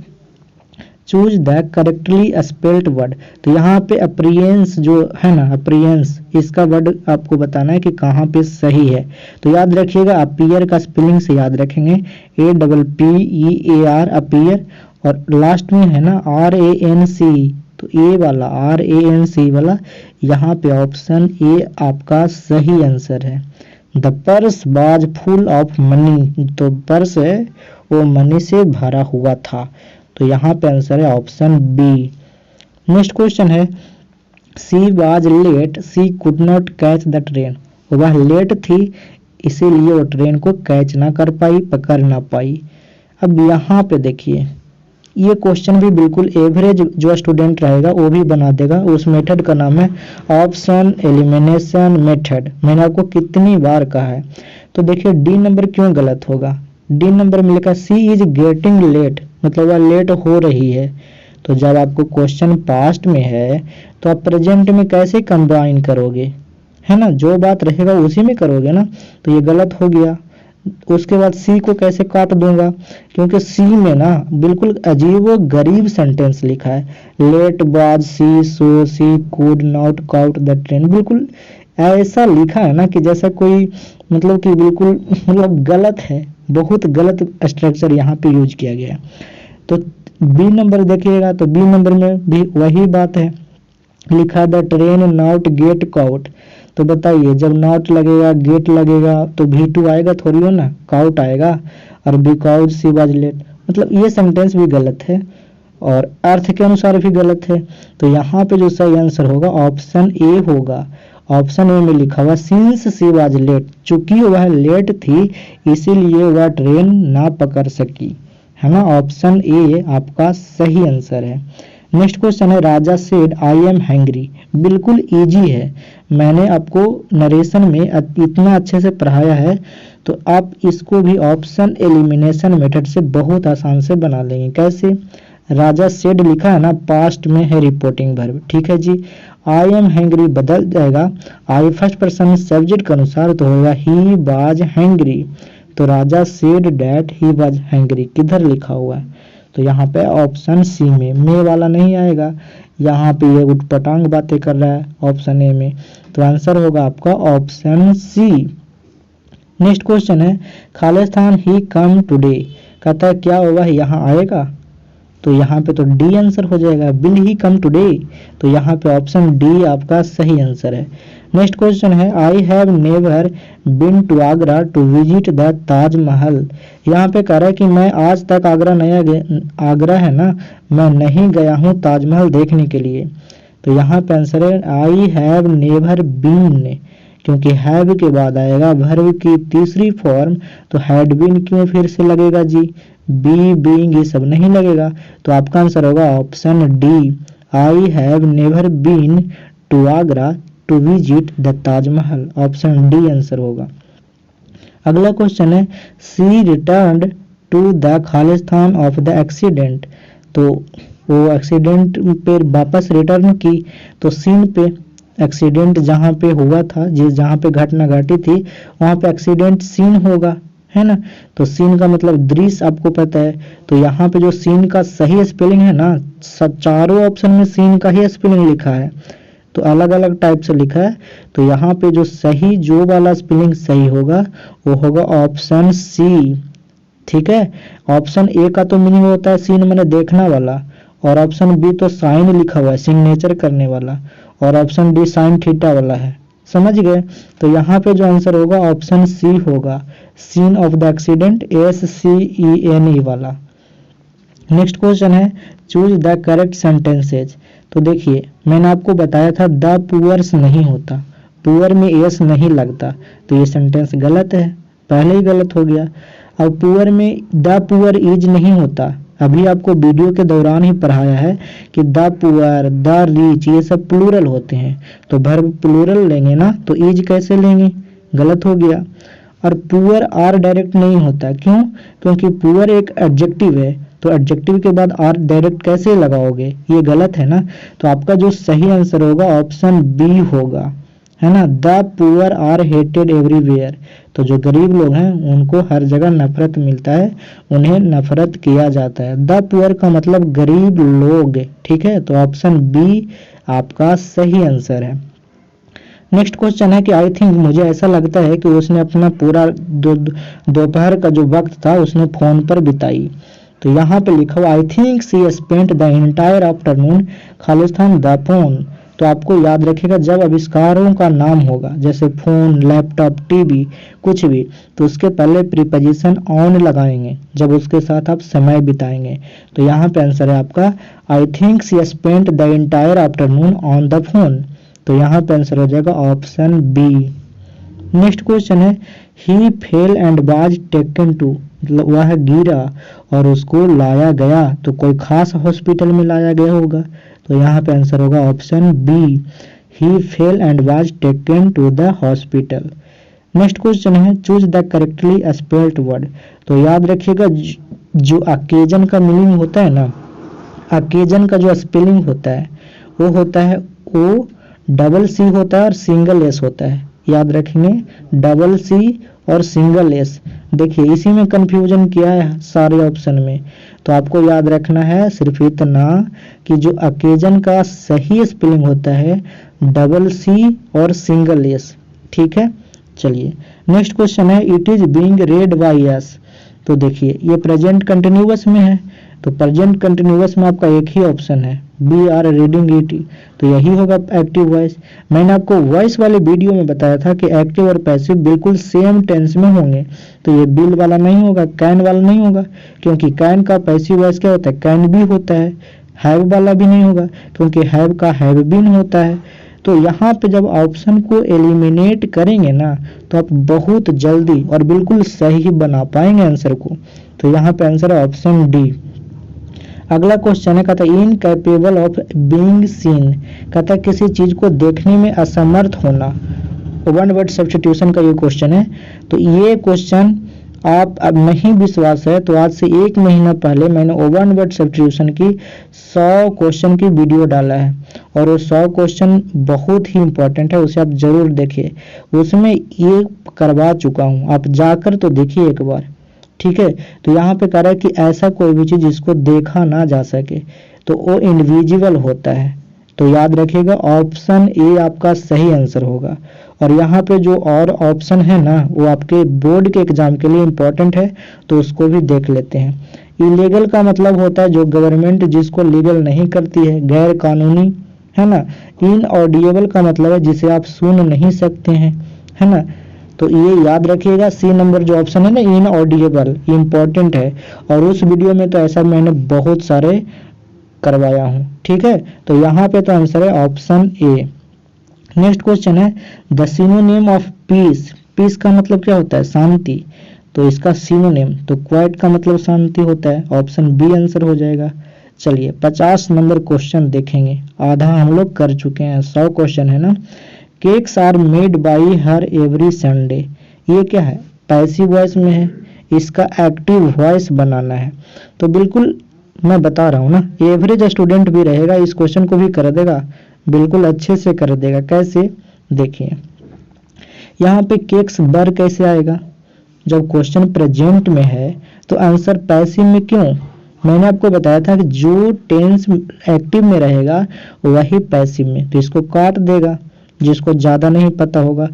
choose the correctly spelled word, तो यहाँ पे अप्रियंस जो है ना, अप्रियंस, इसका वर्ड आपको बताना है कि कहाँ पे सही है। तो याद रखिएगा अपीयर का स्पेलिंग से याद रखेंगे, APPEAR अपीयर, और लास्ट में है ना RANC, तो ए वाला RANC वाला, यहाँ पे ऑप्शन ए आपका सही आंसर है। The purse was full of money, तो पर्स है वो मनी से भरा हुआ था, तो यहाँ पे आंसर है ऑप्शन बी। नेक्स्ट क्वेश्चन है she was let see could not catch the train, वह लेट थी इसीलिए वो ट्रेन को कैच ना कर पाई, पकड़ ना पाई। अब यहाँ पे देखिए ये क्वेश्चन भी बिल्कुल एवरेज जो स्टूडेंट रहेगा वो भी बना देगा, उस मेथड का नाम है ऑप्शन एलिमिनेशन मेथड। मैंने आपको कितनी बार कहा है। तो देखिए डी नंबर क्यों गलत होगा, डी नंबर में लिखा सी इज गेटिंग लेट, मतलब वह लेट हो रही है, तो जब आपको क्वेश्चन पास्ट में है तो आप प्रेजेंट में कैसे कंबाइन करोगे, है ना, जो बात रहेगा उसी में करोगे ना, तो ये गलत हो गया। उसके बाद सी को कैसे काट दूंगा, क्योंकि सी में ना बिल्कुल अजीब व गरीब सेंटेंस लिखा है। Late was she so she could not caught the train, बिल्कुल ऐसा लिखा है ना कि जैसा कोई मतलब कि बिल्कुल मतलब गलत है, बहुत गलत स्ट्रक्चर यहाँ पे यूज किया गया है। तो बी नंबर देखिएगा तो बी नंबर में भी वही बात है, लिखा the train not gate cout. तो बताइए जब नॉट लगेगा गेट लगेगा तो V2 आएगा थोड़ी हो ना, काउट आएगा। और बिकॉज सी वाज लेट, मतलब ये सेंटेंस भी गलत है और अर्थ के अनुसार भी गलत है। तो यहाँ पे जो सही आंसर होगा ऑप्शन ए होगा। ऑप्शन ए में लिखा हुआ सिंस सी वाज लेट, चूंकि वह लेट थी इसीलिए वह ट्रेन ना पकड़ सकी, है ना। ऑप्शन ए आपका सही आंसर है। नेक्स्ट क्वेश्चन है राजा सेड आई एम हैंग्री, बिल्कुल इजी है, मैंने आपको नरेशन में इतना अच्छे से पढ़ाया है तो आप इसको भी ऑप्शन एलिमिनेशन मेथड से बहुत आसान से बना लेंगे। कैसे, राजा सेड लिखा है ना, पास्ट में है रिपोर्टिंग वर्ब, ठीक है जी। आई एम हैंग्री बदल जाएगा आई फर्स्ट पर्सन सब्जेक्ट के अनुसार तो होगा ही वाज हैंग्री। तो Raja said that he was hungry किधर लिखा हुआ है, तो यहाँ पे ऑप्शन सी में, मे वाला नहीं आएगा, यहाँ पे ये उटपटांग बातें कर रहा है ऑप्शन ए में। तो आंसर होगा आपका ऑप्शन सी। नेक्स्ट क्वेश्चन है खालिस्तान ही कम टुडे, कहता है क्या होगा यहाँ आएगा, तो यहाँ पे तो डी आंसर हो जाएगा, विल ही कम टुडे। तो यहाँ पे ऑप्शन डी आपका सही आंसर है। नेक्स्ट क्वेश्चन है I have never been to Agra to visit the Taj Mahal, यहाँ पे कह रहा है कि मैं आज तक आगरा है ना, मैं नहीं गया हूँ ताजमहल देखने के लिए। तो यहाँ पे आंसर है आई हैव नेवर बीन, क्योंकि हैव के बाद आएगा वर्ब की तीसरी फॉर्म, तो हैड बीन क्यों फिर से लगेगा जी, बी बीइंग ये सब नहीं लगेगा। तो आपका आंसर होगा option D, I have never been to Agra to visit the Taj Mahal, option D answer होगा। अगला क्वेश्चन है सी रिटर्न्ड टू द खालिस्तान ऑफ द एक्सीडेंट, तो वो एक्सीडेंट पे वापस रिटर्न की, तो सीन पे एक्सीडेंट जहाँ पे हुआ था, जहाँ पे घटना घटी थी वहाँ पे एक्सीडेंट सीन होगा, है ना। तो सीन का मतलब दृश्य आपको पता है, तो यहाँ पे जो सीन का सही स्पेलिंग है ना, चारों ऑप्शन में सीन का ही स्पेलिंग लिखा है, तो अलग अलग टाइप से लिखा है। तो यहाँ पे जो सही जो वाला स्पेलिंग सही होगा वो होगा ऑप्शन सी, ठीक है। ऑप्शन ए का तो मीनिंग होता है सीन मैंने देखना वाला, और ऑप्शन बी तो साइन लिखा हुआ है सिग्नेचर करने वाला, और ऑप्शन डी साइन थीटा वाला है, समझ गए। तो यहाँ पे जो आंसर होगा ऑप्शन सी होगा, scene of the accident, SCENE वाला। नेक्स्ट क्वेश्चन है चूज द करेक्ट सेंटेंसेज, तो देखिए मैंने आपको बताया था द पुअर्स नहीं होता, पुअर में एस नहीं लगता, तो ये सेंटेंस गलत है, पहले ही गलत हो गया। अब पुअर में द पुअर इज नहीं होता, अभी आपको वीडियो के दौरान ही पढ़ाया है कि द पुअर द रिच ये सब प्लूरल होते हैं, तो वर्ब प्लूरल लेंगे ना, तो इज कैसे लेंगे, गलत हो गया। और पुअर आर डायरेक्ट नहीं होता, क्यों, क्योंकि पुअर एक एडजेक्टिव है, तो एडजेक्टिव के बाद आर डायरेक्ट कैसे लगाओगे, ये गलत है ना। तो आपका जो सही आंसर होगा ऑप्शन बी होगा, है ना, the poor are hated everywhere, तो जो गरीब लोग हैं उनको हर जगह नफरत मिलता है, उन्हें नफरत किया जाता है। द पुअर का मतलब गरीब लोग, ठीक है, तो ऑप्शन बी आपका सही आंसर है। नेक्स्ट क्वेश्चन है कि आई थिंक मुझे ऐसा लगता है कि उसने अपना पूरा दोपहर का जो वक्त था उसने फोन पर बिताई, तो यहाँ पे लिखा हुआ I think she spent the entire afternoon खालिस्तान द फोन, तो आपको याद रखेगा जब आविष्कारों का नाम होगा जैसे फोन लैपटॉप टीवी कुछ भी, तो उसके पहले प्रीपोजिशन ऑन लगाएंगे जब उसके साथ आप समय बिताएंगे। तो यहाँ पे आंसर है आपका I think she spent the entire afternoon on the phone, तो यहाँ पे आंसर हो जाएगा ऑप्शन बी। नेक्स्ट क्वेश्चन है he fell and was taken to, वह गिरा और उसको लाया गया, तो कोई खास हॉस्पिटल में लाया गया होगा, तो यहाँ पे आंसर होगा option B, he fell and was taken to the hospital. Next question है choose the correctly spelled word, तो याद रखिएगा जो अकेजन का मीनिंग होता है ना, अकेजन का जो स्पेलिंग होता है वो होता है O डबल सी होता है और सिंगल एस होता है, याद रखेंगे डबल सी और सिंगल एस। देखिए इसी में कंफ्यूजन किया है सारे ऑप्शन में, तो आपको याद रखना है सिर्फ इतना कि जो ओकेजन का सही स्पेलिंग होता है डबल सी और सिंगल एस। ठीक है, चलिए नेक्स्ट क्वेश्चन है it is being red by S. तो देखिए ये प्रेजेंट कंटिन्यूअस में है, तो प्रेजेंट कंटिन्यूअस में आपका एक ही ऑप्शन है बी आर रीडिंग इट, तो यही होगा एक्टिव वॉइस। मैंने आपको वॉइस वाले वीडियो में बताया था कि एक्टिव और पैसिव बिल्कुल सेम टेंस में होंगे, तो ये बिल वाला नहीं होगा, कैन वाला नहीं होगा, क्योंकि कैन का पैसिव वॉइस क्या होता है, कैन भी होता है। हैव वाला भी नहीं होगा, क्योंकि हैव का हैव बीन होता है। तो यहाँ पे जब ऑप्शन को एलिमिनेट करेंगे ना, तो आप बहुत जल्दी और बिल्कुल सही बना पाएंगे आंसर को। तो यहाँ पे आंसर है ऑप्शन डी। अगला क्वेश्चन है, कहता है इनकैपेबल ऑफ बीइंग सीन, कहता है किसी चीज को देखने में असमर्थ होना। वन वर्ड सब्स्टिट्यूशन का ये क्वेश्चन है। तो ये क्वेश्चन आप अब नहीं विश्वास है तो आज से 1 महीना पहले मैंने वन वर्ड सब्स्टिट्यूशन की 100 क्वेश्चन की वीडियो डाला है, और वो 100 क्वेश्चन बहुत ही इंपॉर्टेंट है, उसे आप जरूर देखिए। उसमें ये करवा चुका हूँ, आप जाकर तो देखिए एक बार। ठीक है, तो यहाँ पे कह रहा है कि ऐसा कोई भी चीज जिसको देखा ना जा सके तो वो इनविजिबल होता है। तो याद रखिएगा ऑप्शन ए आपका सही आंसर होगा। और यहाँ पे जो और ऑप्शन है ना वो आपके बोर्ड के एग्जाम के लिए इम्पोर्टेंट है, तो उसको भी देख लेते हैं। इलीगल का मतलब होता है जो गवर्नमेंट जिसको लीगल नहीं करती है, गैर कानूनी, है ना। इनऑडिएबल का मतलब है जिसे आप सुन नहीं सकते हैं, है ना। तो ये याद रखिएगा, सी नंबर जो ऑप्शन है ना इनऑडिएबल, इम्पोर्टेंट है, और उस वीडियो में तो ऐसा मैंने बहुत सारे करवाया हूँ। ठीक है, तो यहाँ पे तो आंसर है ऑप्शन ए। नेक्स्ट क्वेश्चन है the synonym of peace, peace का मतलब क्या होता है, शांति, तो इसका सिनोनिम तो क्वाइट का मतलब शांति होता है, ऑप्शन बी आंसर हो जाएगा। चलिए 50 नंबर क्वेश्चन देखेंगे, आधा हम लोग कर चुके हैं, 100 क्वेश्चन है ना। Cakes are made by her every Sunday, ये क्या है, पैसिव वॉइस में है, इसका एक्टिव वॉइस बनाना है। तो बिल्कुल मैं बता रहा हूँ ना, एवरेज स्टूडेंट भी रहेगा इस क्वेश्चन को भी कर देगा, बिल्कुल अच्छे से कर देगा। कैसे, देखिए यहाँ पे केक्स बर कैसे आएगा, जब क्वेश्चन प्रेजेंट में है तो आंसर पैसिव में क्यों। मैंने आपको बताया था कि जो टेंस एक्टिव में रहेगा वही पैसिव में, तो इसको काट देगा जिसको ज्यादा नहीं पता होगा।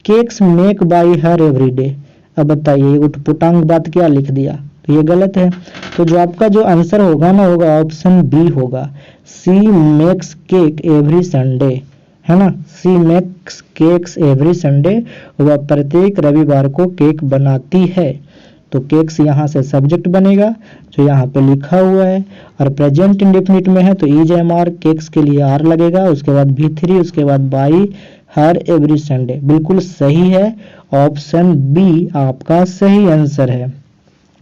Cakes make by her everyday, अब बताइए उठपुटांग बात क्या लिख दिया, तो ये गलत है। तो जो आपका जो आंसर होगा ना होगा ऑप्शन बी होगा, सी मेक्स केक एवरी संडे, है ना। सी मेक्स केक्स एवरी संडे, वह प्रत्येक रविवार को केक बनाती है। तो केक्स यहाँ से सब्जेक्ट बनेगा जो यहाँ पे लिखा हुआ है, और प्रेजेंट इंडेफिनिट में है तो इज एम आर, केक्स के लिए आर लगेगा, उसके बाद V3, उसके बाद बाई हर एवरी संडे, बिल्कुल सही है, ऑप्शन बी आपका सही आंसर है।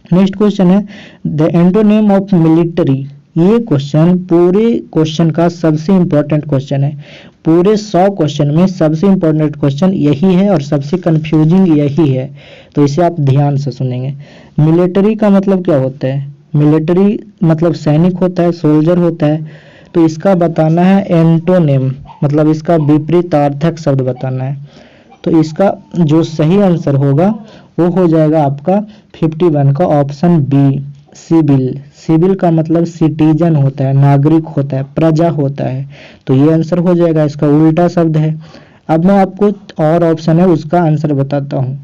नेक्स्ट क्वेश्चन है द एंटोनिम ऑफ मिलिट्री, ये क्वेश्चन पूरे क्वेश्चन का सबसे इंपॉर्टेंट क्वेश्चन है, पूरे 100 क्वेश्चन में सबसे इंपॉर्टेंट क्वेश्चन यही है और सबसे कंफ्यूजिंग यही है, तो इसे आप ध्यान से सुनेंगे। मिलिट्री का मतलब क्या होता है, मिलिट्री मतलब सैनिक होता है, सोल्जर होता है, तो इसका बताना है एंटोनिम, मतलब इसका विपरीतार्थक शब्द बताना है। तो इसका जो सही आंसर होगा वो हो जाएगा आपका 51 का ऑप्शन बी, सिविल। सिविल का मतलब सिटीजन होता है, नागरिक होता है, प्रजा होता है, तो ये आंसर हो जाएगा, इसका उल्टा शब्द है। अब मैं आपको और ऑप्शन है उसका आंसर बताता हूँ।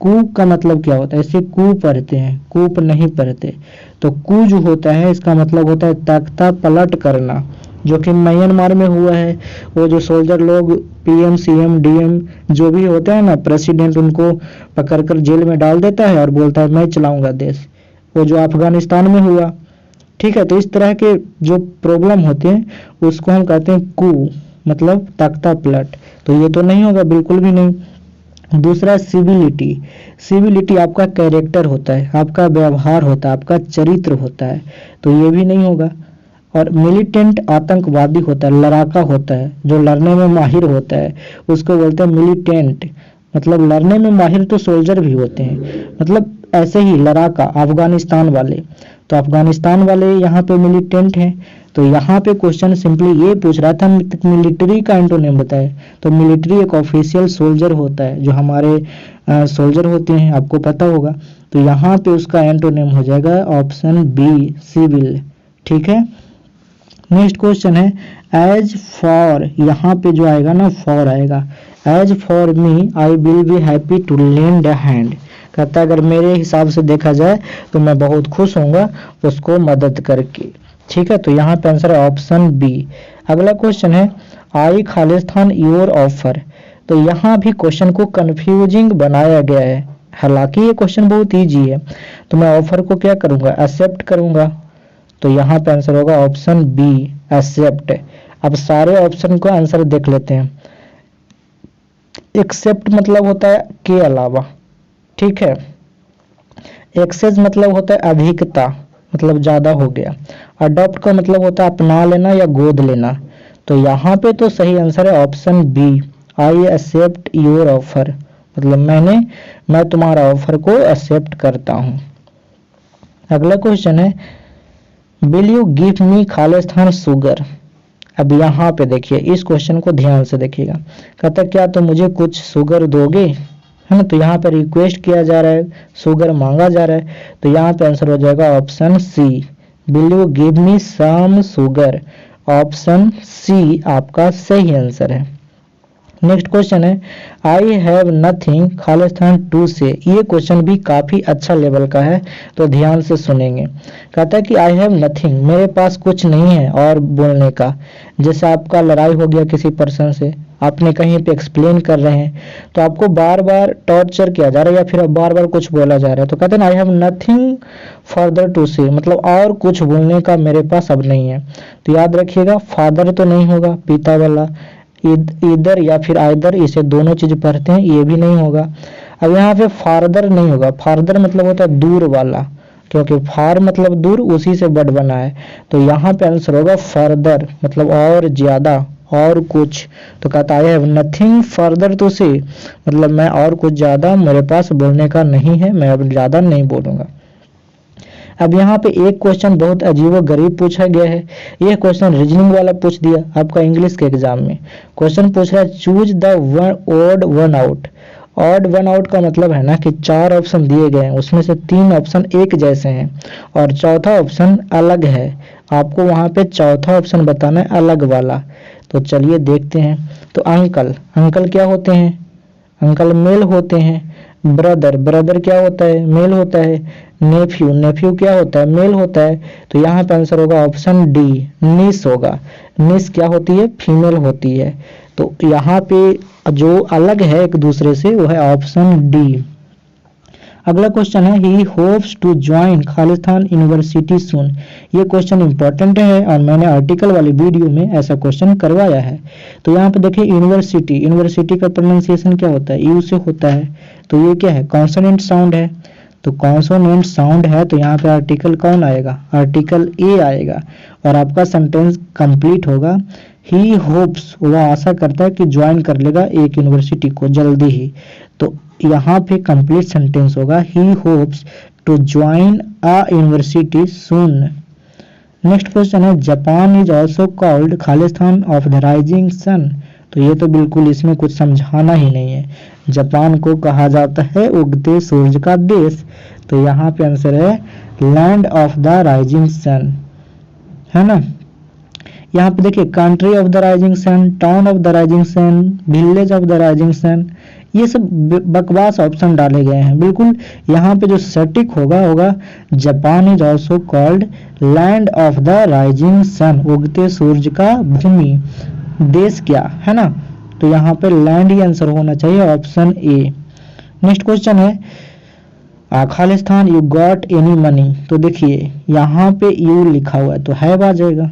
कूप का मतलब क्या होता है, इसे कूप पढ़ते हैं, कूप नहीं पढ़ते। तो कू जो होता है इसका मतलब होता है तख्ता पलट करना, जो कि म्यांमार में हुआ है। वो जो सोल्जर लोग PM CM DM जो भी होते हैं ना, प्रेसिडेंट, उनको पकड़कर जेल में डाल देता है और बोलता है मैं चलाऊंगा देश, वो जो अफगानिस्तान में हुआ। ठीक है, तो इस तरह के जो प्रॉब्लम होते हैं उसको हम कहते हैं कू, मतलब तख्ता पलट, तो ये तो नहीं होगा, बिल्कुल भी नहीं। दूसरा सिविलिटी, सिविलिटी आपका कैरेक्टर होता है, आपका व्यवहार होता है, आपका चरित्र होता है, तो ये भी नहीं होगा। और मिलिटेंट आतंकवादी होता है, लड़ाका होता है, जो लड़ने में माहिर होता है, उसको बोलते हैं मिलिटेंट, मतलब लड़ने में माहिर तो सोल्जर भी होते हैं, मतलब ऐसे ही लड़ाका, अफगानिस्तान वाले, तो अफगानिस्तान वाले यहाँ पे मिलिटेंट हैं। तो यहाँ पे क्वेश्चन सिंपली ये पूछ रहा था मिलिट्री का एंटोनिम बताए। तो मिलिट्री एक ऑफिशियल सोल्जर होता है, जो हमारे सोल्जर होते हैं, आपको पता होगा। तो यहाँ पे उसका एंटोनिम हो जाएगा ऑप्शन बी, सिविल। ठीक है, नेक्स्ट क्वेश्चन है एज फॉर, यहाँ पे जो आएगा ना फॉर आएगा। As for me I will be happy to lend a hand, कहता है अगर मेरे हिसाब से देखा जाए तो मैं बहुत खुश होऊंगा उसको मदद करके। ठीक है, तो यहाँ पे आंसर है ऑप्शन बी। अगला क्वेश्चन है आई खालिस्तान योर ऑफर। तो यहाँ भी क्वेश्चन को कंफ्यूजिंग बनाया गया है, हालांकि ये क्वेश्चन बहुत ईजी है। तो मैं ऑफर को क्या करूंगा, एक्सेप्ट करूंगा। तो यहाँ पे आंसर होगा ऑप्शन बी, एक्सेप्ट। अब सारे ऑप्शन को आंसर देख लेते हैं। एक्सेप्ट मतलब होता है के अलावा, ठीक है। एक्सेस मतलब होता है अधिकता, मतलब ज्यादा हो गया। अडॉप्ट का मतलब होता है अपना लेना या गोद लेना। तो यहाँ पे तो सही आंसर है option B, I accept your offer, मतलब मैं तुम्हारा ऑफर को एक्सेप्ट करता हूँ। अगला क्वेश्चन है will you give me Khalistan sugar. अब यहाँ पे देखिए, इस क्वेश्चन को ध्यान से देखिएगा। कहता क्या तो मुझे कुछ शुगर दोगे, है ना। तो यहाँ पे रिक्वेस्ट किया जा रहा है, शुगर मांगा जा रहा है। तो यहाँ पे आंसर हो जाएगा option C, will you give me some sugar. Option C आपका सही आंसर है। नेक्स्ट क्वेश्चन है I have nothing Khalistan to say. ये क्वेश्चन भी काफी अच्छा लेवल का है, तो ध्यान से सुनेंगे। कहता है कि आई हैव नथिंग, मेरे पास कुछ नहीं है और बोलने का। जैसे आपका लड़ाई हो गया किसी पर्सन से, आपने कहीं पे एक्सप्लेन कर रहे हैं, तो आपको बार बार टॉर्चर किया जा रहा है या फिर बार बार कुछ बोला जा रहा है। तो कहते हैं I have nothing further to say, मतलब और कुछ बोलने का मेरे पास अब नहीं है। तो याद रखिएगा फादर तो नहीं होगा, पिता वाला, इधर या फिर आइदर, इसे दोनों चीज पढ़ते हैं, ये भी नहीं होगा। अब यहाँ पे फार्दर नहीं होगा, फार्दर मतलब होता है दूर वाला, क्योंकि फार मतलब दूर, उसी से वर्ड बना है। तो यहाँ पे आंसर होगा फर्दर, मतलब और ज्यादा, और कुछ। तो कहता है नथिंग फर्दर टू से, मतलब मैं और कुछ ज्यादा मेरे पास बोलने का नहीं है, मैं अब ज्यादा नहीं बोलूंगा। अब यहाँ पे एक क्वेश्चन बहुत अजीब गरीब पूछा गया है। यह क्वेश्चन रीजनिंग वाला पूछ दिया आपका इंग्लिश के एग्जाम में। क्वेश्चन पूछ रहा है choose the odd one out. Odd one out का मतलब है ना कि 4 ऑप्शन दिए गए हैं, उसमें से 3 ऑप्शन एक जैसे हैं और चौथा ऑप्शन अलग है। आपको वहां पे चौथा ऑप्शन बताना है अलग वाला। तो चलिए देखते हैं। तो अंकल क्या होते हैं, अंकल मेल होते हैं। ब्रदर क्या होता है, मेल होता है। नेफ्यू क्या होता है, मेल होता है। तो यहाँ पे आंसर होगा ऑप्शन डी, निस होगा। निस क्या होती है, फीमेल होती है। तो यहाँ पे जो अलग है एक दूसरे से वो है ऑप्शन डी। अगला क्वेश्चन है ही होप्स टू ज्वाइन खालिस्तान यूनिवर्सिटी सून। ये क्वेश्चन इंपॉर्टेंट है और मैंने आर्टिकल वाली वीडियो में ऐसा क्वेश्चन करवाया है। तो यहाँ पे देखिए यूनिवर्सिटी का प्रोनाउंसिएशन क्या होता है, यू से होता है। तो ये क्या है, कॉन्सोनेंट साउंड है। तो कॉन्सोनेंट साउंड है, तो यहाँ पे आर्टिकल कौन आएगा, आर्टिकल ए आएगा और आपका सेंटेंस कंप्लीट होगा ही होप्स, वह आशा करता है कि ज्वाइन कर लेगा एक यूनिवर्सिटी को जल्दी ही। तो यहाँ पे कंप्लीट सेंटेंस होगा he hopes to join a university soon. Next question है जापान इज आल्सो कॉल्ड खालिस्तान ऑफ द राइजिंग सन। तो ये तो बिल्कुल इसमें कुछ समझाना ही नहीं है। जापान को कहा जाता है उगते सूरज का देश। तो यहाँ पे आंसर है land of the rising sun, है ना। यहाँ पे देखिए country of the rising sun, town of the rising sun, village of the rising sun, ये सब बकवास ऑप्शन डाले गए हैं। बिल्कुल यहाँ पे जो सटीक होगा Japan is also called land of the rising sun, उगते सूरज का भूमि, देश क्या है ना। तो यहाँ पे लैंड ही आंसर होना चाहिए, ऑप्शन ए। नेक्स्ट क्वेश्चन है खालिस्तान यू गॉट एनी मनी। तो देखिए यहाँ पे यू लिखा हुआ है तो हैव आ जाएगा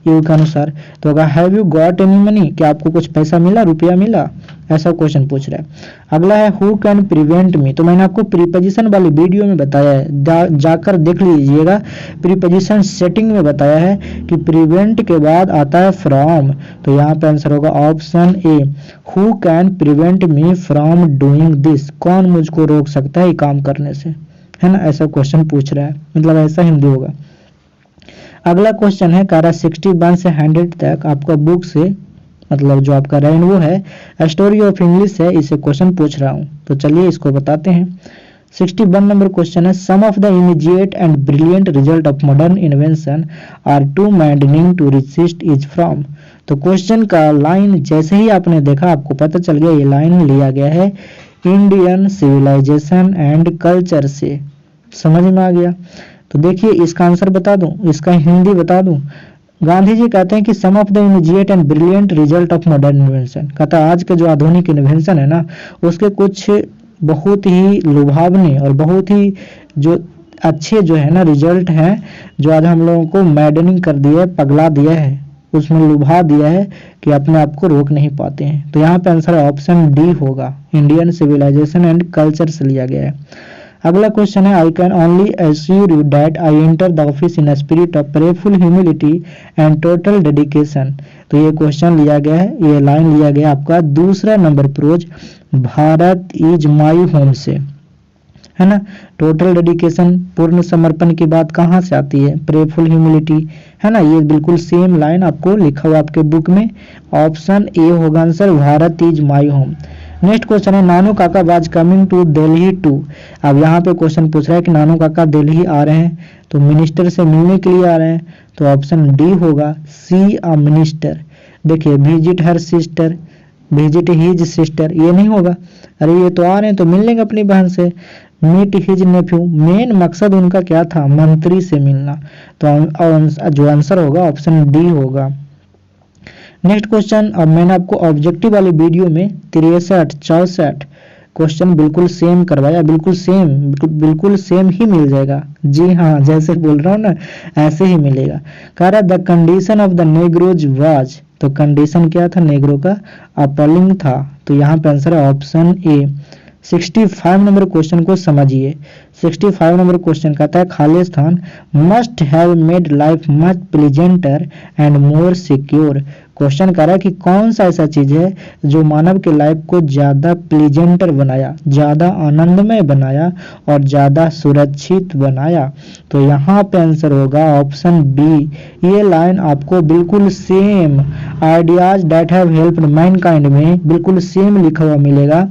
यू के अनुसार। तो अगर have you got any money, क्या आपको कुछ पैसा मिला, रुपया मिला, ऐसा क्वेश्चन पूछ रहा है। अगला है हु कैन प्रिवेंट मी। तो मैंने आपको प्रीपोजिशन वाली वीडियो में बताया है, जाकर देख लीजिएगा। प्रीपोजिशन सेटिंग में बताया है कि प्रिवेंट के बाद आता है फ्रॉम। तो यहाँ पे आंसर होगा option A, who can prevent me from doing this. कौन मुझको रोक सकता है ये काम करने से, है ना, ऐसा क्वेश्चन पूछ रहा है, मतलब ऐसा हिंदी होगा। अगला क्वेश्चन है कह रहा 61 से 100 तक आपका बुक से मतलब जो आपका रेनबो है स्टोरी ऑफ इंग्लिश है, इसे क्वेश्चन पूछ रहा हूँ। तो चलिए इसको बताते हैं। 61 नंबर क्वेश्चन है some of the immediate and brilliant result of modern invention are too maddening to resist is from. तो क्वेश्चन का लाइन जैसे ही आपने देखा आपको पता चल गया ये लाइन लिया गया है इंडियन सिविलाइजेशन एंड कल्चर से। समझ में आ गया। तो देखिए इसका आंसर बता दूं, इसका हिंदी बता दूं। गांधी जी कहते हैं कि some of the immediate and brilliant result of modern invention, कहता है आज के जो आधुनिक इन्वेंशन है ना उसके कुछ बहुत ही लुभावने और बहुत ही जो अच्छे जो है ना रिजल्ट हैं जो आज हम लोगों को मैडनिंग कर दिया है, पगला दिया है, उसमें लुभा दिया है कि अपने आप को रोक नहीं पाते हैं। तो यहाँ पे आंसर ऑप्शन डी होगा, इंडियन सिविलाइजेशन एंड कल्चर से लिया गया है। अगला क्वेश्चन है I can only assure you that I enter the office in spirit of prayerful humility and total dedication. तो ये क्वेश्चन लिया गया है, ये लाइन लिया गया आपका दूसरा number prose Bharat is my home से, है ना। टोटल डेडिकेशन पूर्ण समर्पण की बात कहाँ से आती है, प्रेयरफुल ह्यूमिलिटी, है ना। ये बिल्कुल सेम लाइन आपको लिखा हुआ आपके बुक में, ऑप्शन ए होगा answer Bharat is my home. Next question है Nanu Kaka was coming to Delhi too. अब यहाँ पे क्वेश्चन पूछ रहा है कि नानू काका दिल्ली आ रहे हैं तो मिनिस्टर से मिलने के लिए आ रहे हैं, तो ऑप्शन डी होगा सी अ मिनिस्टर। देखिए visit her sister, visit his sister, ये नहीं होगा। अरे ये तो आ रहे हैं तो मिल लेंगे अपनी बहन से, मीट हिज नेफ्यू, मेन मकसद उनका क्या था मंत्री से मिलना। तो जो आंसर होगा ऑप्शन डी होगा। नेक्स्ट क्वेश्चन, अब मैंने आपको ऑब्जेक्टिव वाली वीडियो में 63 64 क्वेश्चन बिल्कुल सेम करवाया, बिल्कुल सेम ही मिल जाएगा। जी हाँ, जैसे बोल रहा हूँ ना ऐसे ही मिलेगा। कह रहा the condition of the नेग्रोज was, तो कंडीशन क्या था नेग्रो का, अपलिंग था। तो यहाँ पे आंसर है ऑप्शन ए। 65 नंबर क्वेश्चन को समझिए। 65 नंबर क्वेश्चन कहता है खालिस्तान must have made life much pleasanter and more secure. Question कह रहा है कि कौन सा ऐसा चीज है जो मानव के लाइफ को ज्यादा प्लीजेंटर बनाया, ज्यादा आनंदमय बनाया और ज्यादा सुरक्षित बनाया। तो यहाँ पे आंसर होगा ऑप्शन बी। ये लाइन आपको बिल्कुल same ideas that have helped Mankind में बिल्कुल सेम लिखा हुआ मिलेगा।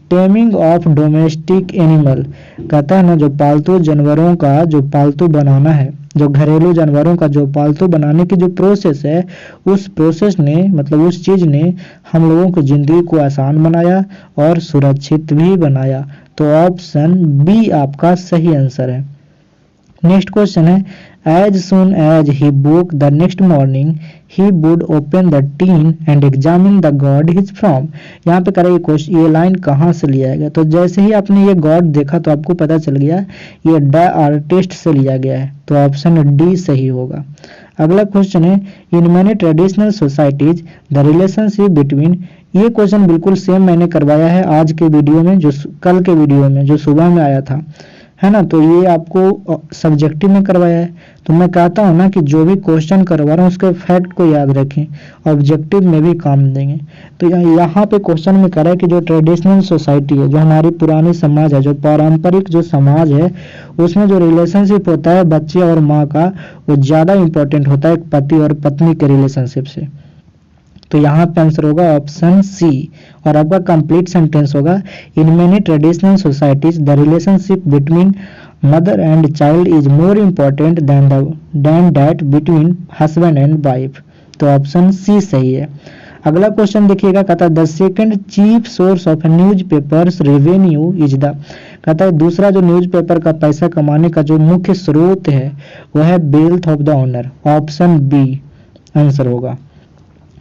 टेमिंग ऑफ डोमेस्टिक एनिमल, कहता है ना जो पालतू जानवरों का जो पालतू बनाना है, जो घरेलू जानवरों का जो पालतू बनाने की जो प्रोसेस है, उस प्रोसेस ने मतलब उस चीज ने हम लोगों की जिंदगी को आसान बनाया और सुरक्षित भी बनाया। तो ऑप्शन बी आपका सही आंसर है। नेक्स्ट क्वेश्चन है as soon as he woke the next morning he would open the tin and examine the god his from. यहाँ पे कह रहा है ये लाइन कहाँ से लिया गया, तो जैसे ही आपने ये गॉड देखा तो आपको पता चल गया ये द आर्टिस्ट से लिया गया है। तो ऑप्शन डी सही होगा। अगला क्वेश्चन है in many traditional societies the relationship between. ये क्वेश्चन बिल्कुल सेम मैंने करवाया है आज के वीडियो में, जो कल के वीडियो में जो सुबह में आया था, है ना। तो ये आपको सब्जेक्टिव में करवाया है। तो मैं कहता हूँ ना कि जो भी क्वेश्चन करवा रहा हूँ उसके फैक्ट को याद रखें, ऑब्जेक्टिव में भी काम देंगे। तो यहाँ पे क्वेश्चन में कह रहा है कि जो ट्रेडिशनल सोसाइटी है, जो हमारी पुरानी समाज है, जो पारंपरिक जो समाज है, उसमें जो रिलेशनशिप होता है बच्चे और माँ का, वो ज़्यादा इंपॉर्टेंट होता है पति और पत्नी के रिलेशनशिप से। तो यहाँ पे आंसर होगा ऑप्शन सी। और आपका कंप्लीट सेंटेंस होगा in many traditional societies the relationship between mother and child is more important then that between husband and wife. तो ऑप्शन सी सही है। अगला क्वेश्चन देखिएगा, कहता है the second chief source of news papers revenue is the. कहता है दूसरा जो न्यूज पेपर का पैसा कमाने का जो मुख्य स्रोत है वह है wealth of the owner. Option B answer होगा।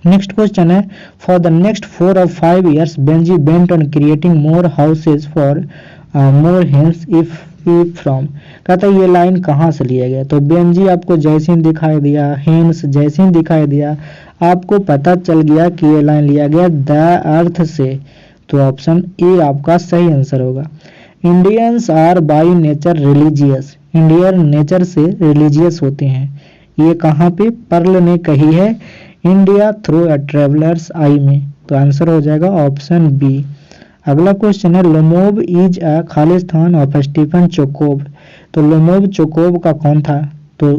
नेक्स्ट क्वेश्चन है for the next 4 or 5 years Benjy bent on creating more houses for more hens if from. कहता है ये लाइन कहाँ से लिया गया, तो बेंजी आपको जैसे ही दिखाई दिया, हेंस जैसे ही दिखाई दिया, आपको पता चल गया कि ये लाइन लिया गया द अर्थ से। तो ऑप्शन ए आपका सही आंसर होगा। Indians are by nature religious, Indian nature से रिलीजियस होते हैं। ये कहाँ पे पर्ल ने कही है, India through a traveller's eye में। तो आंसर हो जाएगा ऑप्शन बी। अगला क्वेश्चन है लोमोब इज खालिस्तान ऑफ स्टीफन चोकोव। तो लोमोब चोकोव का कौन था, तो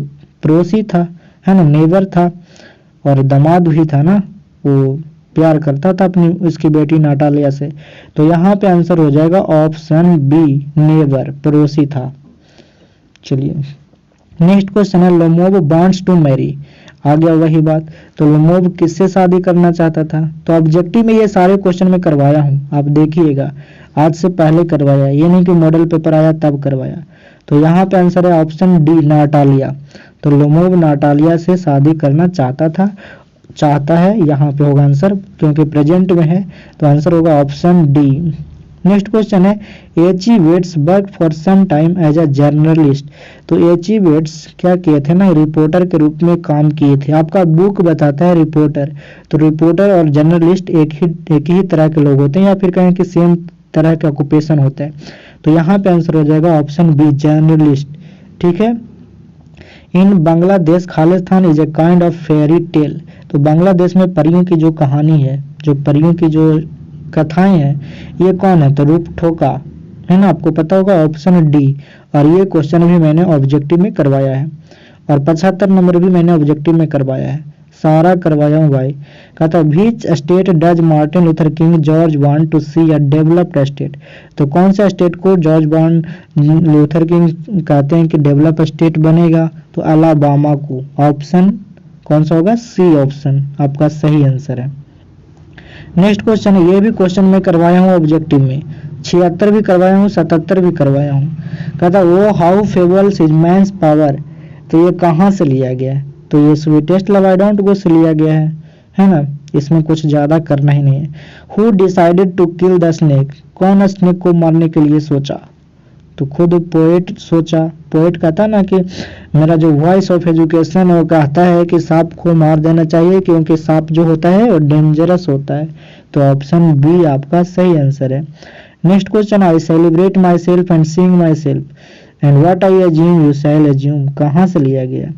पड़ोसी था, है ना, नेबर था, और दामाद भी था ना, वो प्यार करता था अपनी उसकी बेटी नाटालिया से। तो यहाँ पे आंसर हो जाएगा ऑप्शन बी, नेबर, पड़ोसी था। चलिए नेक्स्ट क्वेश्चन है, लोमोव वांट्स टू मैरी। आ गया वही बात, तो लोमोव किससे शादी करना चाहता था? तो ऑब्जेक्टिव में ये सारे क्वेश्चन मैं करवाया हूँ, आप देखिएगा, आज से पहले करवाया, ये नहीं कि मॉडल पेपर आया तब करवाया। तो यहाँ पे आंसर है ऑप्शन डी, नाटालिया। तो लोमोव नाटालिया से शादी करना चाहता है, यहाँ पे होगा आंसर, क्योंकि प्रेजेंट में है, तो आंसर होगा ऑप्शन डी। नेक्स्ट क्वेश्चन है, he. Waits work for some time as a journalist. तो एच.ई. वेट्स क्या किए थे ना, रिपोर्टर के रूप में काम किए थे। आपका बुक बताता है रिपोर्टर, तो रिपोर्टर और जर्नलिस्ट एक ही तरह के लोग होते हैं, या फिर कहें कि सेम तरह का ऑक्यूपेशन होता है। तो यहाँ पे आंसर हो जाएगा ऑप्शन बी, जर्नलिस्ट। ठीक है। इन बांग्लादेश खालिस्तान is a kind of fairy tale. तो बांग्लादेश में परियों की जो कहानी है, जो परियों की जो कथाएं हैं, ये कौन है? तो रूप ठोका, है ना, आपको पता होगा, ऑप्शन डी। और ये क्वेश्चन भी मैंने ऑब्जेक्टिव में करवाया है, और 75 नंबर भी मैंने ऑब्जेक्टिव में करवाया है, सारा करवाया हूँ भाई। कहता which state does Martin Luther King George want to see a developed state. तो कौन सा स्टेट को जॉर्ज लूथर किंग कहते हैं कि डेवलप स्टेट बनेगा? तो अलाबामा को। ऑप्शन कौन सा होगा? सी ऑप्शन आपका सही आंसर है। नेक्स्ट क्वेश्चन है, ये भी क्वेश्चन मैं करवाया हूँ ऑब्जेक्टिव में, 76 भी करवाया हूँ, 77 भी करवाया हूँ। कहता वो how fables is man's power. तो ये कहाँ से लिया गया है? तो ये sweetest love I don't go से लिया गया है ना, इसमें कुछ ज्यादा करना ही नहीं है। Who decided to kill the snake. कौन स्नेक को मारने के लिए सोचा? तो खुद पोएट सोचा। पोएट कहता ना कि मेरा जो वॉइस ऑफ एजुकेशन है वो कहता है कि सांप को मार देना चाहिए, क्योंकि सांप जो होता है वो डेंजरस होता है। तो ऑप्शन बी आपका सही आंसर है। Next question, I celebrate my self and Singh my self and what I assume you shall assume. कहाँ से लिया गया?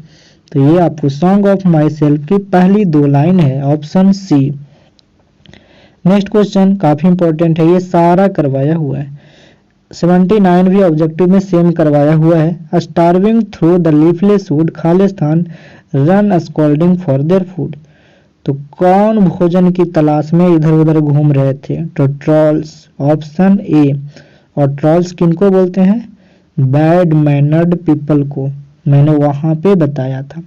तो ये आपको सॉन्ग ऑफ माई सेल्फ की पहली 2 लाइन है, ऑप्शन सी। नेक्स्ट क्वेश्चन काफी इंपॉर्टेंट है, ये सारा करवाया हुआ है, 79 भी ऑब्जेक्टिव में सेम करवाया हुआ है। Starving through the leafless would Khalistan run scolding for their food. तो कौन भोजन की तलाश में इधर उधर घूम रहे थे? तो ट्रॉल्स, ऑप्शन ए। और ट्रॉल्स किनको बोलते हैं? बैड मैनर्ड पीपल को, मैंने वहां पे बताया था।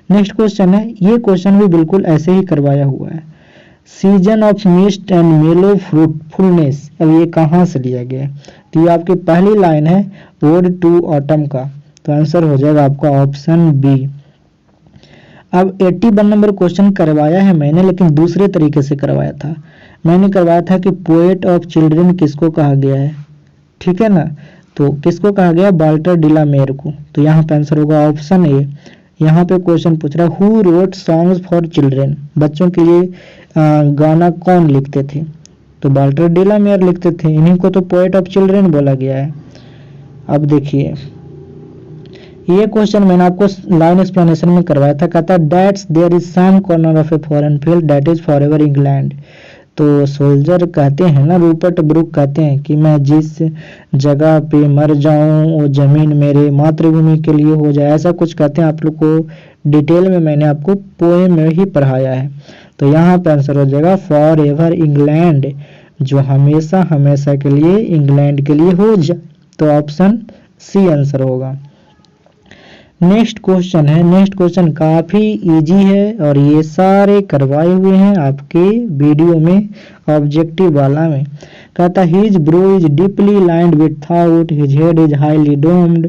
नेक्स्ट क्वेश्चन है, ये क्वेश्चन भी बिल्कुल ऐसे ही करवाया हुआ है, सीजन ऑफ मिस्ट एंड मेलो फ्रूटफुलनेस। अब ये कहाँ से लिया गया? तो ये आपकी पहली लाइन है ओड टू ऑटम का। तो आंसर हो जाएगा आपका ऑप्शन बी। अब 81 नंबर क्वेश्चन करवाया है मैंने, लेकिन दूसरे तरीके से करवाया था। मैंने करवाया था कि पोएट ऑफ चिल्ड्रन किसको कहा गया है, ठीक है ना। तो किसको कहा गया? वाल्टर डी ला मेयर को। तो यहाँ पे आंसर होगा ऑप्शन ए। यहाँ पे क्वेश्चन पूछ रहा है who road songs for children. बच्चों के लिए गाना कौन लिखते थे? तो वाल्टर डी ला मेयर लिखते थे, इन्हीं को तो पोएट ऑफ चिल्ड्रन बोला गया है। अब देखिए ये क्वेश्चन मैंने आपको लाइन एक्सप्लेनेशन में करवाया था। कहता that's there is some corner of a foreign field that is forever England. तो सोल्जर कहते हैं ना, रूपर्ट ब्रुक कहते हैं कि मैं जिस जगह पे मर जाऊं वो जमीन मेरे मातृभूमि के लिए हो जाए, ऐसा कुछ कहते हैं। आप लोग को डिटेल में मैंने आपको पोएम में ही पढ़ाया है। तो यहाँ पे आंसर हो जाएगा फॉर एवर इंग्लैंड, जो हमेशा हमेशा के लिए इंग्लैंड के लिए हो जाए। तो ऑप्शन सी आंसर होगा। नेक्स्ट क्वेश्चन है, नेक्स्ट क्वेश्चन काफी इजी है और ये सारे करवाए हुए हैं आपके वीडियो में ऑब्जेक्टिव वाला में। कहता his bro is deeply lined with thought, his head is highly doomed,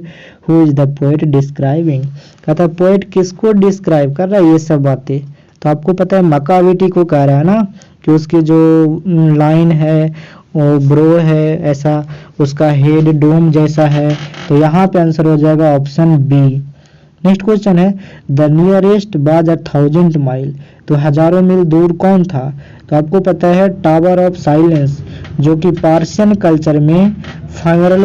who is the poet describing. कहता पोएट किसको डिस्क्राइब कर रहा है? ये सब बातें तो आपको पता है, मकाविटी को कह रहा है ना, कि उसकी जो लाइन है वो ब्रो है, ऐसा उसका हेड डोम जैसा है। तो यहाँ पे आंसर हो जाएगा ऑप्शन बी। नेक्स्ट क्वेश्चन है द नियरेस्ट वाज 1000 माइल। तो हजारों मील दूर कौन था? तो आपको पता है टावर ऑफ साइलेंस, जो कि पार्शियन कल्चर में फनरल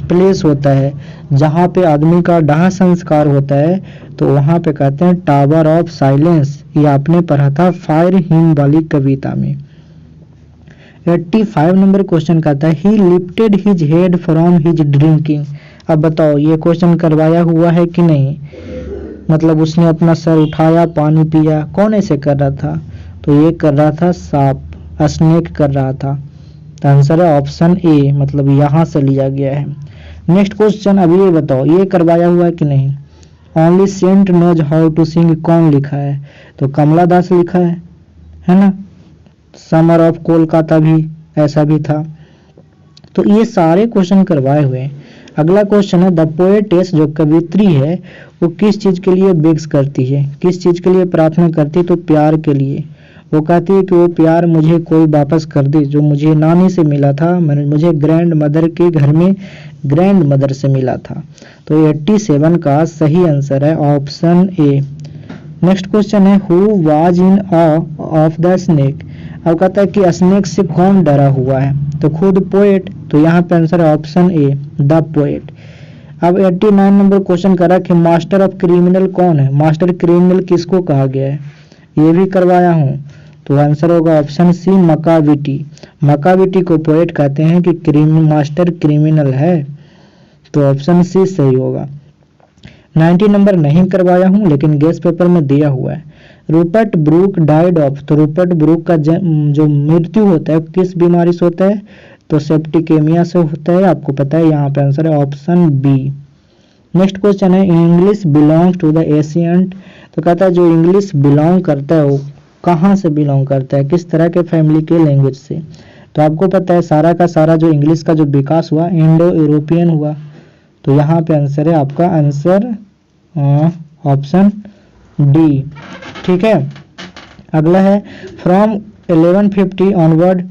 प्लेस होता है, जहाँ पे आदमी का दाह संस्कार होता है, तो वहाँ पे कहते हैं टावर ऑफ साइलेंस। ये आपने पढ़ा था फायर हिम वाली कविता में। 85 नंबर क्वेश्चन कहता है ही lifted his head from his drinking. अब बताओ ये क्वेश्चन करवाया हुआ है कि नहीं? मतलब उसने अपना सर उठाया, पानी पिया। कौन ऐसे कर रहा था? तो ये कर रहा था सांप, स्नेक कर रहा था। तो आंसर है ऑप्शन ए, मतलब यहाँ से लिया गया है। नेक्स्ट क्वेश्चन, अभी ये बताओ, ये करवाया हुआ है कि नहीं? Only saint knows how to sing कौन लिखा है? तो कमला दास लिखा है ना। समर ऑफ कोलकाता भी ऐसा भी था। तो ये सारे क्वेश्चन करवाए हुए हैं। अगला क्वेश्चन है, द पोएटेस जो कवित्री है वो किस चीज के लिए बेग्स करती है, किस चीज के लिए प्रार्थना करती है? तो प्यार के लिए। वो कहती है कि वो प्यार मुझे कोई वापस कर दे जो मुझे नानी से मिला था, मुझे ग्रैंड मदर के घर में ग्रैंड मदर से मिला था। तो 87 का सही आंसर है ऑप्शन ए। नेक्स्ट क्वेश्चन है, who was in awe of the snake? अब कहता है कि स्नेक से कौन डरा हुआ है? तो खुद पोएट। तो यहाँ पे आंसर है ऑप्शन ए, द पोएट। अब 89 नंबर क्वेश्चन करा कि मास्टर ऑफ क्रिमिनल कौन है? मास्टर क्रिमिनल किसको कहा गया है? ये भी करवाया हूँ। तो आंसर होगा ऑप्शन सी, मकाविटी। मकाविटी को पोएट कहते हैं कि मास्टर क्रिमिनल है। तो ऑप्शन सी सही होगा। 90 नंबर नहीं करवाया हूँ लेकिन गेस पेपर में दिया हुआ है। Rupert Brooke died of? तो रूपर्ट ब्रूक का जो मृत्यु होता है किस बीमारी से होता है? तो सेप्टिकेमिया से होता है, आपको पता है। यहाँ पे आंसर है ऑप्शन बी। नेक्स्ट क्वेश्चन है, English belongs to the ancient? तो कहता है जो इंग्लिश बिलोंग करता है वो कहाँ से बिलोंग करता है, किस तरह के फैमिली के लैंग्वेज से? तो आपको पता है सारा का सारा जो इंग्लिश का जो विकास हुआ इंडो यूरोपियन हुआ। तो यहाँ पे आंसर है आपका आंसर ऑप्शन डी। ठीक है। अगला है, from 1150 onward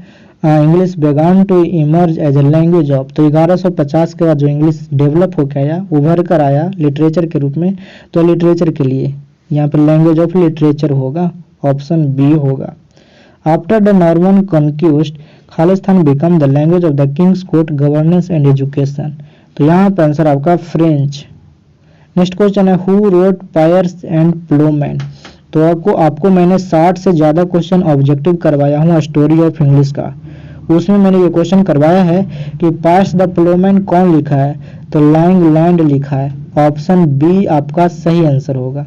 English began to emerge as a language of? तो 1150 के बाद जो इंग्लिश डेवलप होकर आया, उभर कर आया लिटरेचर के रूप में, तो लिटरेचर के लिए यहाँ पर लैंग्वेज ऑफ लिटरेचर होगा, ऑप्शन बी होगा। आफ्टर द नॉर्मन कॉन्क्यूस्ट खालिस्तान become the language of the king's court governance and education? तो यहाँ पर आंसर आपका फ्रेंच। नेक्स्ट क्वेश्चन है, who wrote Piers and Plowman? तो आपको मैंने 60 से ज़्यादा क्वेश्चन ऑब्जेक्टिव करवाया हूँ स्टोरी ऑफ इंग्लिश का। उसमें मैंने ये क्वेश्चन करवाया है कि पायर्स द प्लोमैन कौन लिखा है? तो लैंग लिखा है, ऑप्शन बी आपका सही आंसर होगा।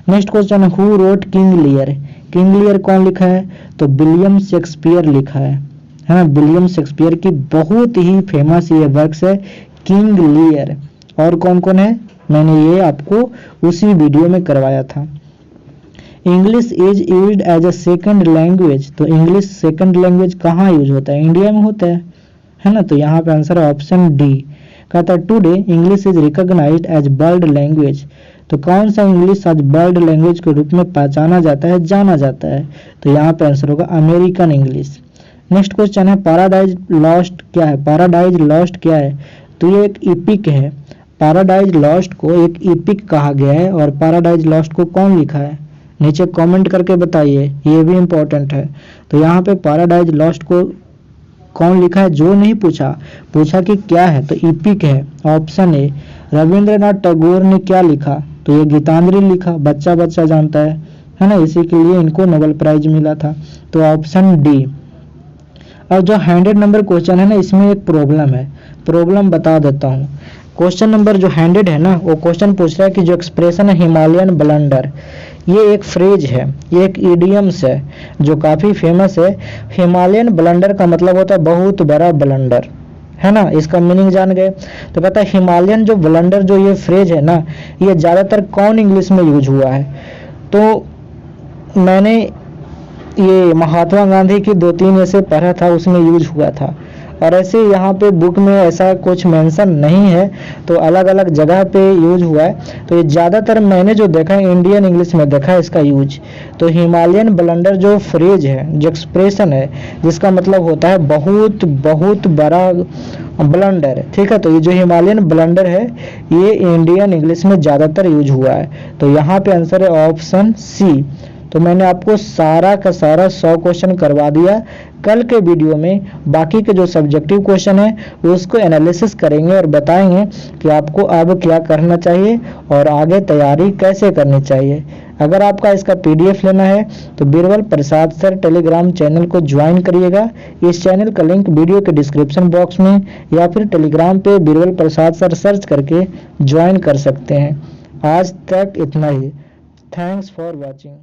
नेक्स्ट क्वेश्चन है, who road King Lear? King Lear कौन लिखा है? तो विलियम शेक्सपियर लिखा है ना। विलियम शेक्सपियर की बहुत ही फेमस ये वर्क्स है किंग लियर। और कौन कौन है मैंने ये आपको उसी वीडियो में करवाया था। English is used as a second language? तो इंग्लिश सेकंड लैंग्वेज कहाँ यूज होता है? इंडिया में होता है ना। तो यहाँ पे आंसर है ऑप्शन डी। कहता है today English is recognised as world language? तो कौन सा इंग्लिश आज वर्ल्ड लैंग्वेज के रूप में पहचाना जाता है, जाना जाता है? तो यहाँ पे आंसर होगा अमेरिकन इंग्लिश। नेक्स्ट क्वेश्चन है, पैराडाइज लॉस्ट क्या है? पैराडाइज लॉस्ट क्या है? तो ये एक इपिक है। पैराडाइज लॉस्ट को एक इपिक कहा गया है। और पैराडाइज लॉस्ट को कौन लिखा है? नीचे कमेंट करके बताइए, ये भी इम्पोर्टेंट है। तो यहाँ पे पैराडाइज लॉस्ट को कौन लिखा है? जो नहीं पूछा कि क्या है, तो इपिक है, ऑप्शन ए। रविंद्रनाथ टैगोर ने क्या लिखा? तो ये गीतांजलि लिखा, बच्चा बच्चा जानता है ना, इसी के लिए इनको नोबेल प्राइज मिला था। तो ऑप्शन डी। और जो 100 नंबर क्वेश्चन है ना, इसमें एक प्रॉब्लम है, प्रॉब्लम बता देता हूँ। क्वेश्चन नंबर जो 100 है ना, वो क्वेश्चन पूछ रहा है कि जो एक्सप्रेशन है हिमालयन ब्लंडर, ये एक फ्रेज है, ये एक इडियम्स है जो काफ़ी फेमस है। हिमालयन ब्लंडर का मतलब होता है बहुत बड़ा ब्लंडर, है ना। इसका मीनिंग जान गए। तो कहता है हिमालयन जो ब्लंडर जो ये फ्रेज है ना, ये ज़्यादातर कौन इंग्लिश में यूज हुआ है? तो मैंने ये महात्मा गांधी की 2-3 ऐसे पढ़ा था, उसमें यूज हुआ था। और ऐसे यहाँ पे बुक में ऐसा कुछ मेंशन नहीं है, तो अलग अलग जगह पे यूज हुआ है। तो ये ज़्यादातर मैंने जो देखा है इंडियन इंग्लिश में देखा है इसका यूज। तो हिमालयन ब्लंडर जो फ्रेज है, जो एक्सप्रेशन है, जिसका मतलब होता है बहुत बहुत बड़ा ब्लंडर, ठीक है। तो ये जो हिमालयन ब्लंडर है ये इंडियन इंग्लिश में ज़्यादातर यूज हुआ है। तो यहाँ पे आंसर है ऑप्शन सी। तो मैंने आपको सारा का सारा 100 क्वेश्चन करवा दिया। कल के वीडियो में बाकी के जो सब्जेक्टिव क्वेश्चन है उसको एनालिसिस करेंगे और बताएंगे कि आपको अब क्या करना चाहिए और आगे तैयारी कैसे करनी चाहिए। अगर आपका इसका PDF लेना है तो बीरबल प्रसाद सर टेलीग्राम चैनल को ज्वाइन करिएगा। इस चैनल का लिंक वीडियो के डिस्क्रिप्शन बॉक्स में या फिर टेलीग्राम पे बीरबल प्रसाद सर सर्च करके ज्वाइन कर सकते हैं। आज तक इतना ही। Thanks for watching.